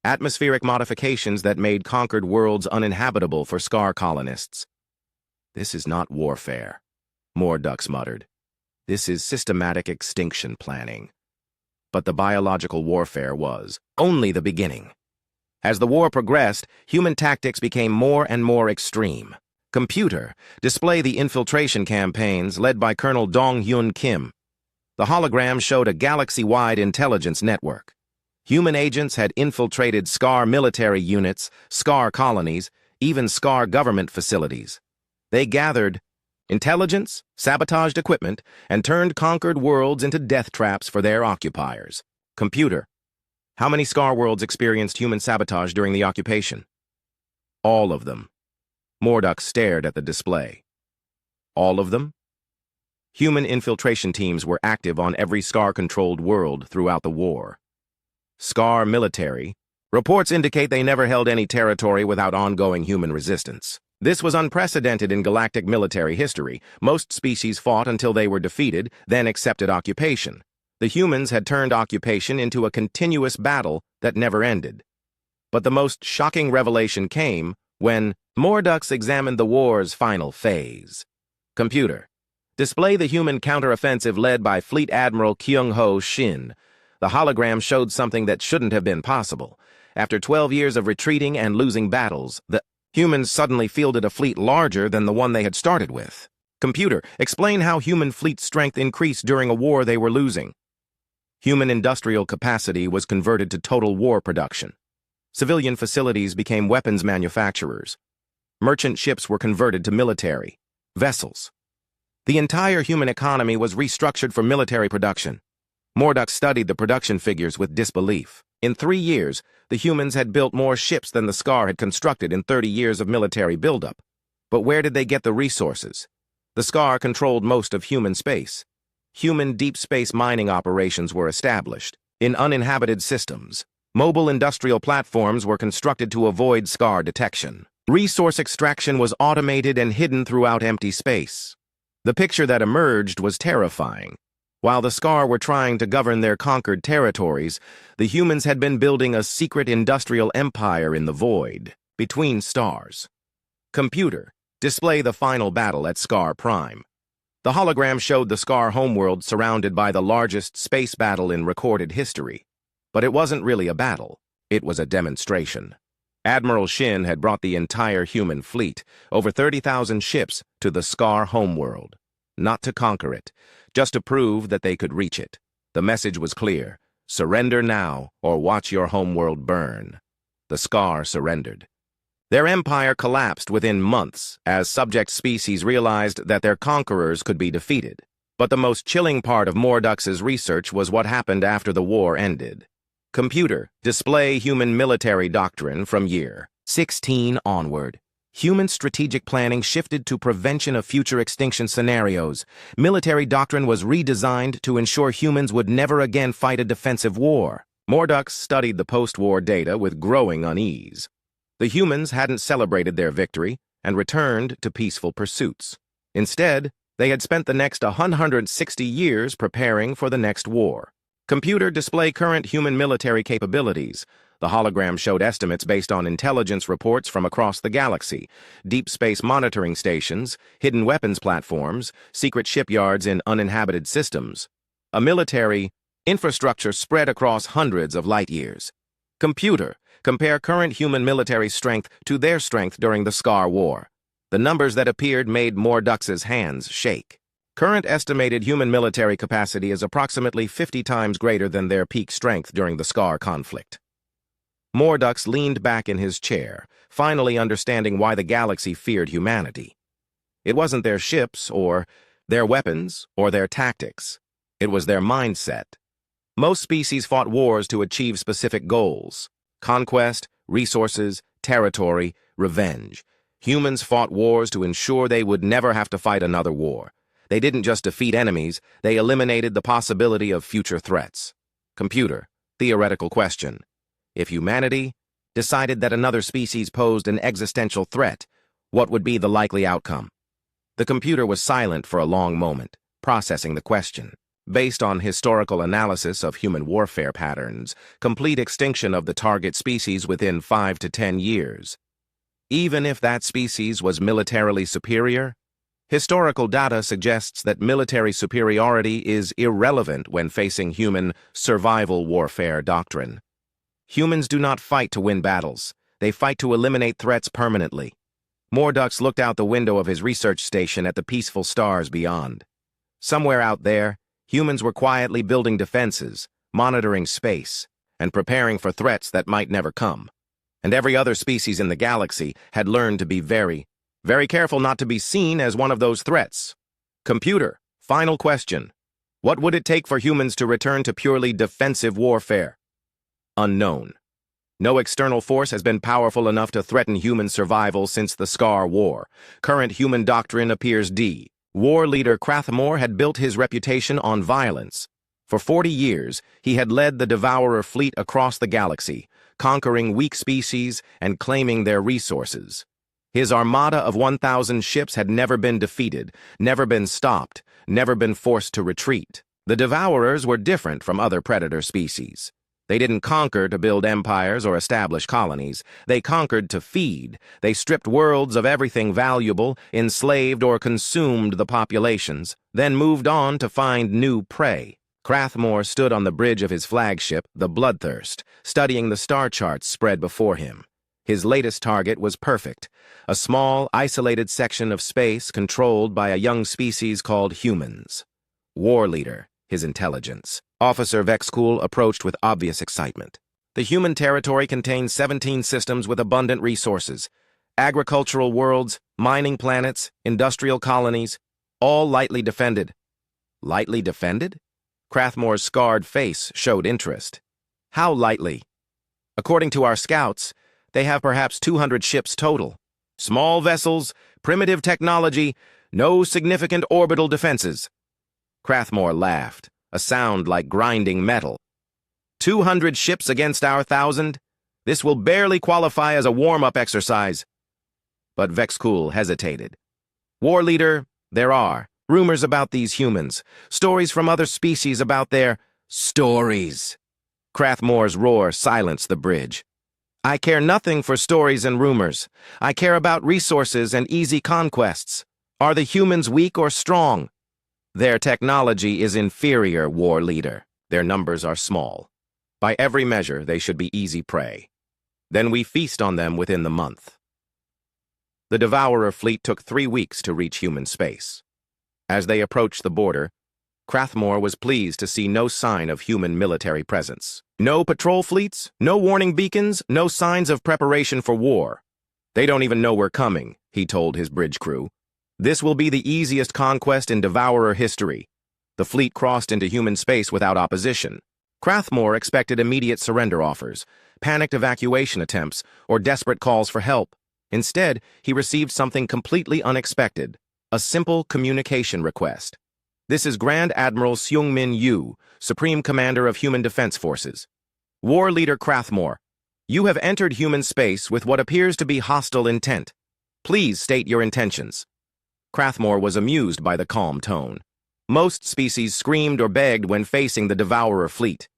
Atmospheric modifications that made conquered worlds uninhabitable for scar colonists. "This is not warfare," Mordux muttered. "This is systematic extinction planning." But the biological warfare was only the beginning. As the war progressed, human tactics became more and more extreme. Computer, display the infiltration campaigns led by Colonel Dong-Hyun Kim. The hologram showed a galaxy-wide intelligence network. Human agents had infiltrated SCAR military units, SCAR colonies, even SCAR government facilities. They gathered intelligence, sabotaged equipment, and turned conquered worlds into death traps for their occupiers. Computer, how many SCAR worlds experienced human sabotage during the occupation? All of them. Mordux stared at the display. All of them? Human infiltration teams were active on every SCAR-controlled world throughout the war. SCAR military. Reports indicate they never held any territory without ongoing human resistance. This was unprecedented in galactic military history. Most species fought until they were defeated, then accepted occupation. The humans had turned occupation into a continuous battle that never ended. But the most shocking revelation came when Mordux examined the war's final phase. Computer, display the human counteroffensive led by Fleet Admiral Kyung-ho Shin. The hologram showed something that shouldn't have been possible. After 12 years of retreating and losing battles, the humans suddenly fielded a fleet larger than the one they had started with. Computer, explain how human fleet strength increased during a war they were losing. Human industrial capacity was converted to total war production. Civilian facilities became weapons manufacturers. Merchant ships were converted to military vessels. The entire human economy was restructured for military production. Mordux studied the production figures with disbelief. In 3 years, the humans had built more ships than the SCAR had constructed in 30 years of military buildup. But where did they get the resources? The SCAR controlled most of human space. Human deep space mining operations were established. In uninhabited systems, mobile industrial platforms were constructed to avoid SCAR detection. Resource extraction was automated and hidden throughout empty space. The picture that emerged was terrifying. While the SCAR were trying to govern their conquered territories, the humans had been building a secret industrial empire in the void, between stars. Computer, display the final battle at SCAR Prime. The hologram showed the SCAR homeworld surrounded by the largest space battle in recorded history. But it wasn't really a battle. It was a demonstration. Admiral Shin had brought the entire human fleet, over 30,000 ships, to the SCAR homeworld. Not to conquer it, just to prove that they could reach it. The message was clear: surrender now or watch your homeworld burn. The SCAR surrendered. Their empire collapsed within months as subject species realized that their conquerors could be defeated. But the most chilling part of Mordux's research was what happened after the war ended. Computer, display human military doctrine from year 16 onward. Human strategic planning shifted to prevention of future extinction scenarios. Military doctrine was redesigned to ensure humans would never again fight a defensive war. Mordux studied the post-war data with growing unease. The humans hadn't celebrated their victory and returned to peaceful pursuits. Instead, they had spent the next 160 years preparing for the next war. Computer, display current human military capabilities. The hologram showed estimates based on intelligence reports from across the galaxy, deep space monitoring stations, hidden weapons platforms, secret shipyards in uninhabited systems. A military infrastructure spread across hundreds of light years. Computer, compare current human military strength to their strength during the SCAR War. The numbers that appeared made Mordux's hands shake. Current estimated human military capacity is approximately 50 times greater than their peak strength during the SCAR conflict. Mordux leaned back in his chair, finally understanding why the galaxy feared humanity. It wasn't their ships, or their weapons, or their tactics. It was their mindset. Most species fought wars to achieve specific goals: conquest, resources, territory, revenge. Humans fought wars to ensure they would never have to fight another war. They didn't just defeat enemies, they eliminated the possibility of future threats. Computer, theoretical question. If humanity decided that another species posed an existential threat, what would be the likely outcome? The computer was silent for a long moment, processing the question. Based on historical analysis of human warfare patterns, complete extinction of the target species within 5 to 10 years. Even if that species was militarily superior, historical data suggests that military superiority is irrelevant when facing human survival warfare doctrine. Humans do not fight to win battles. They fight to eliminate threats permanently. Mordux looked out the window of his research station at the peaceful stars beyond. Somewhere out there, humans were quietly building defenses, monitoring space, and preparing for threats that might never come. And every other species in the galaxy had learned to be very, very careful not to be seen as one of those threats. Computer, final question. What would it take for humans to return to purely defensive warfare? Unknown. No external force has been powerful enough to threaten human survival since the Scar War. Current human doctrine appears D. War leader Krathmore had built his reputation on violence. For 40 years, he had led the Devourer fleet across the galaxy, conquering weak species and claiming their resources. His armada of 1,000 ships had never been defeated, never been stopped, never been forced to retreat. The Devourers were different from other predator species. They didn't conquer to build empires or establish colonies. They conquered to feed. They stripped worlds of everything valuable, enslaved or consumed the populations, then moved on to find new prey. Krathmore stood on the bridge of his flagship, the Bloodthirst, studying the star charts spread before him. His latest target was perfect, a small, isolated section of space controlled by a young species called humans. War leader, his intelligence. Officer Vexcool approached with obvious excitement. The human territory contains 17 systems with abundant resources. Agricultural worlds, mining planets, industrial colonies, all lightly defended. Lightly defended? Krathmore's scarred face showed interest. How lightly? According to our scouts, they have perhaps 200 ships total. Small vessels, primitive technology, no significant orbital defenses. Krathmore laughed, a sound like grinding metal. 200 ships against our 1,000? This will barely qualify as a warm-up exercise. But Vexcool hesitated. War leader, there are rumors about these humans, stories from other species about their stories. Krathmore's roar silenced the bridge. I care nothing for stories and rumors. I care about resources and easy conquests. Are the humans weak or strong? Their technology is inferior, war leader. Their numbers are small. By every measure, they should be easy prey. Then we feast on them within the month. The Devourer fleet took 3 weeks to reach human space. As they approached the border, Krathmore was pleased to see no sign of human military presence. No patrol fleets, no warning beacons, no signs of preparation for war. They don't even know we're coming, he told his bridge crew. This will be the easiest conquest in Devourer history. The fleet crossed into human space without opposition. Krathmore expected immediate surrender offers, panicked evacuation attempts, or desperate calls for help. Instead, he received something completely unexpected, a simple communication request. This is Grand Admiral Seung-Min Yu, Supreme Commander of Human Defense Forces. War Leader Krathmore, you have entered human space with what appears to be hostile intent. Please state your intentions. Krathmore was amused by the calm tone. Most species screamed or begged when facing the Devourer fleet.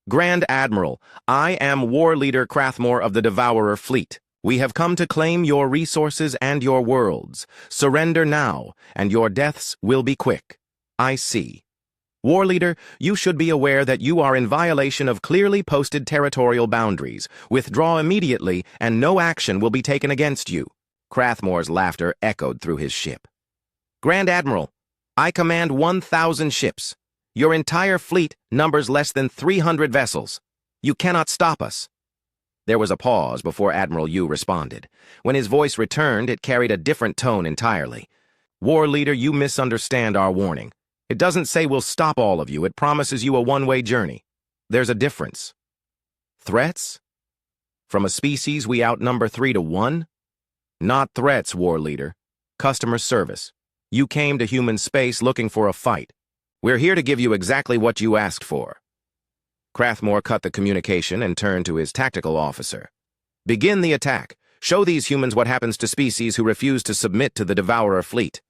Grand Admiral, I am War Leader Krathmore of the Devourer fleet. We have come to claim your resources and your worlds. Surrender now, and your deaths will be quick. I see. War Leader, you should be aware that you are in violation of clearly posted territorial boundaries. Withdraw immediately, and no action will be taken against you. Krathmore's laughter echoed through his ship. Grand Admiral, I command 1,000 ships. Your entire fleet numbers less than 300 vessels. You cannot stop us. There was a pause before Admiral Yu responded. When his voice returned, it carried a different tone entirely. War Leader, you misunderstand our warning. It doesn't say we'll stop all of you. It promises you a one-way journey. There's a difference. Threats? From a species we outnumber 3 to 1? Not threats, war leader. Customer service. You came to human space looking for a fight. We're here to give you exactly what you asked for. Crathmore cut the communication and turned to his tactical officer. Begin the attack. Show these humans what happens to species who refuse to submit to the Devourer fleet.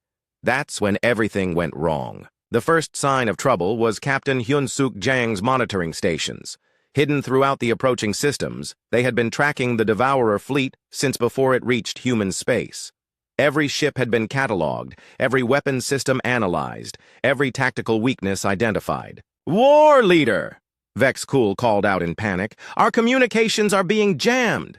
That's when everything went wrong. The first sign of trouble was Captain Hyun-Suk Jang's monitoring stations. Hidden throughout the approaching systems, they had been tracking the Devourer fleet since before it reached human space. Every ship had been cataloged, every weapon system analyzed, every tactical weakness identified. "War leader!" Vex Cool called out in panic. "Our communications are being jammed!"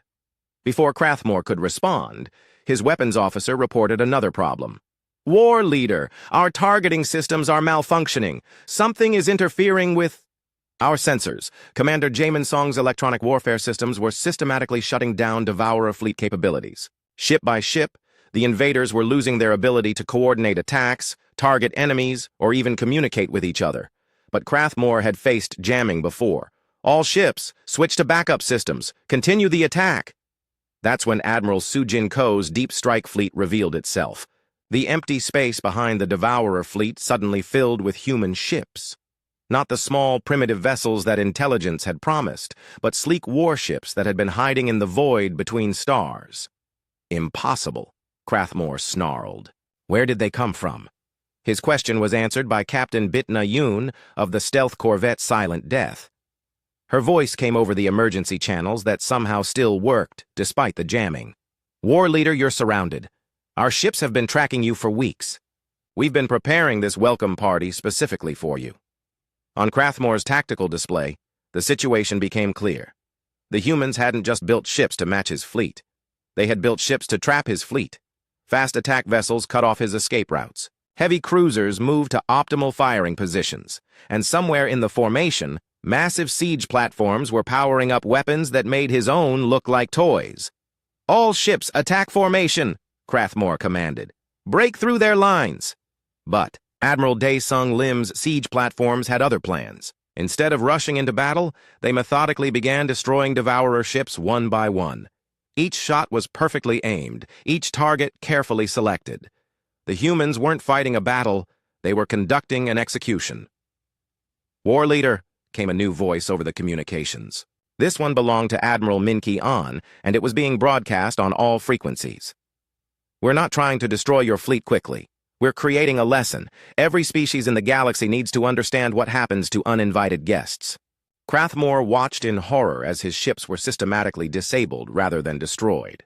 Before Crathmore could respond, his weapons officer reported another problem. "War leader, our targeting systems are malfunctioning. Something is interfering with our sensors." Commander Jamin Song's electronic warfare systems were systematically shutting down Devourer fleet capabilities. Ship by ship, the invaders were losing their ability to coordinate attacks, target enemies, or even communicate with each other. But Crathmore had faced jamming before. "All ships, switch to backup systems. Continue the attack." That's when Admiral Sujin Ko's deep strike fleet revealed itself. The empty space behind the Devourer fleet suddenly filled with human ships. Not the small, primitive vessels that intelligence had promised, but sleek warships that had been hiding in the void between stars. "Impossible," Crathmore snarled. "Where did they come from?" His question was answered by Captain Bitna Yoon of the stealth corvette Silent Death. Her voice came over the emergency channels that somehow still worked, despite the jamming. "War leader, you're surrounded. Our ships have been tracking you for weeks. We've been preparing this welcome party specifically for you." On Crathmore's tactical display, the situation became clear. The humans hadn't just built ships to match his fleet. They had built ships to trap his fleet. Fast attack vessels cut off his escape routes. Heavy cruisers moved to optimal firing positions. And somewhere in the formation, massive siege platforms were powering up weapons that made his own look like toys. "All ships, attack formation!" Crathmore commanded. "Break through their lines!" But Admiral Dae-Sung Lim's siege platforms had other plans. Instead of rushing into battle, they methodically began destroying Devourer ships one by one. Each shot was perfectly aimed, each target carefully selected. The humans weren't fighting a battle, they were conducting an execution. "War leader," came a new voice over the communications. This one belonged to Admiral Min-Ki An, and it was being broadcast on all frequencies. "We're not trying to destroy your fleet quickly. We're creating a lesson. Every species in the galaxy needs to understand what happens to uninvited guests." Crathmore watched in horror as his ships were systematically disabled rather than destroyed.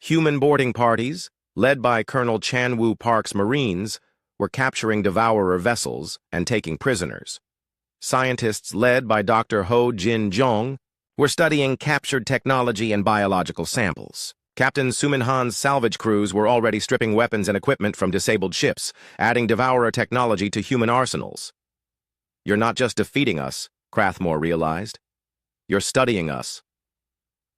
Human boarding parties, led by Colonel Chan-Woo Park's Marines, were capturing Devourer vessels and taking prisoners. Scientists led by Dr. Ho Jin-jong were studying captured technology and biological samples. Captain Sumin-han's salvage crews were already stripping weapons and equipment from disabled ships, adding Devourer technology to human arsenals. "You're not just defeating us," Crathmore realized. "You're studying us."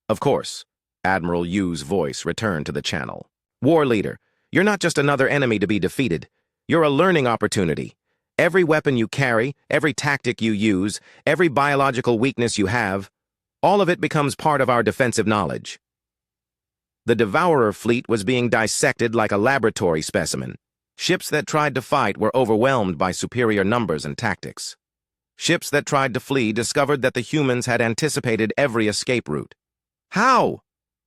Of course, Admiral Yu's voice returned to the channel. "War leader, you're not just another enemy to be defeated. You're a learning opportunity. Every weapon you carry, every tactic you use, every biological weakness you have, all of it becomes part of our defensive knowledge." The Devourer fleet was being dissected like a laboratory specimen. Ships that tried to fight were overwhelmed by superior numbers and tactics. Ships that tried to flee discovered that the humans had anticipated every escape route. "How?"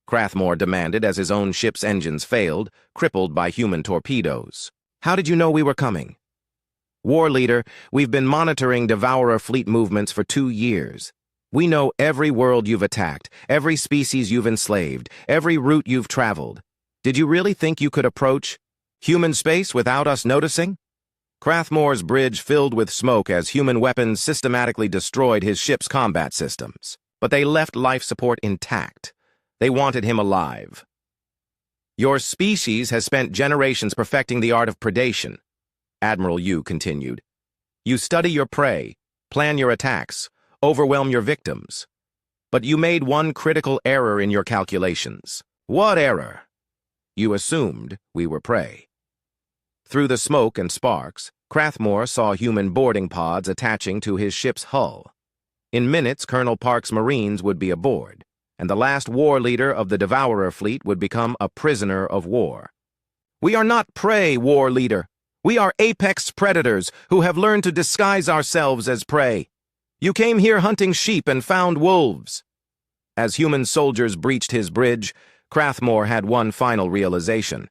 Crathmore demanded as his own ship's engines failed, crippled by human torpedoes. "How did you know we were coming?" "War leader, we've been monitoring Devourer fleet movements for 2 years. We know every world you've attacked, every species you've enslaved, every route you've traveled. Did you really think you could approach human space without us noticing?" Crathmore's bridge filled with smoke as human weapons systematically destroyed his ship's combat systems. But they left life support intact. They wanted him alive. "Your species has spent generations perfecting the art of predation," Admiral Yu continued. "You study your prey, plan your attacks, overwhelm your victims. But you made one critical error in your calculations." "What error?" "You assumed we were prey." Through the smoke and sparks, Crathmore saw human boarding pods attaching to his ship's hull. In minutes, Colonel Park's Marines would be aboard, and the last war leader of the Devourer fleet would become a prisoner of war. "We are not prey, war leader. We are apex predators who have learned to disguise ourselves as prey. You came here hunting sheep and found wolves." As human soldiers breached his bridge, Crathmore had one final realization.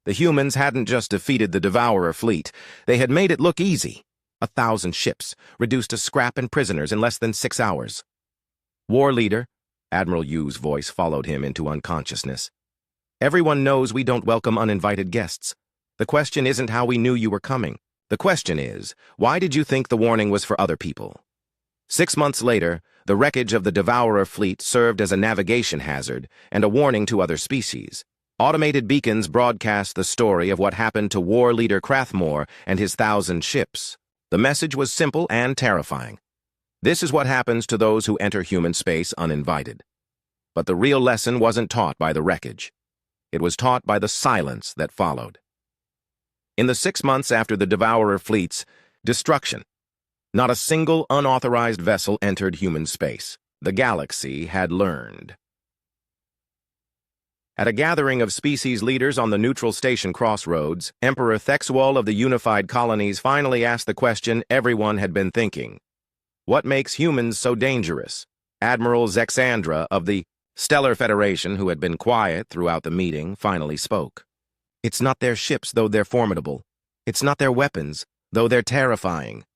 The humans hadn't just defeated the Devourer fleet, they had made it look easy. 1,000 ships, reduced to scrap and prisoners in less than 6 hours. "War leader," Admiral Yu's voice followed him into unconsciousness. "Everyone knows we don't welcome uninvited guests. The question isn't how we knew you were coming. The question is, why did you think the warning was for other people?" 6 months later, the wreckage of the Devourer fleet served as a navigation hazard and a warning to other species. Automated beacons broadcast the story of what happened to war leader Crathmore and his 1,000 ships. The message was simple and terrifying. This is what happens to those who enter human space uninvited. But the real lesson wasn't taught by the wreckage. It was taught by the silence that followed. In the 6 months after the Devourer fleet's destruction, not a single unauthorized vessel entered human space. The galaxy had learned. At a gathering of species leaders on the neutral station crossroads, Emperor Thexwall of the Unified Colonies finally asked the question everyone had been thinking. What makes humans so dangerous? Admiral Zexandra of the Stellar Federation, who had been quiet throughout the meeting, finally spoke. "It's not their ships, though they're formidable. It's not their weapons, though they're terrifying.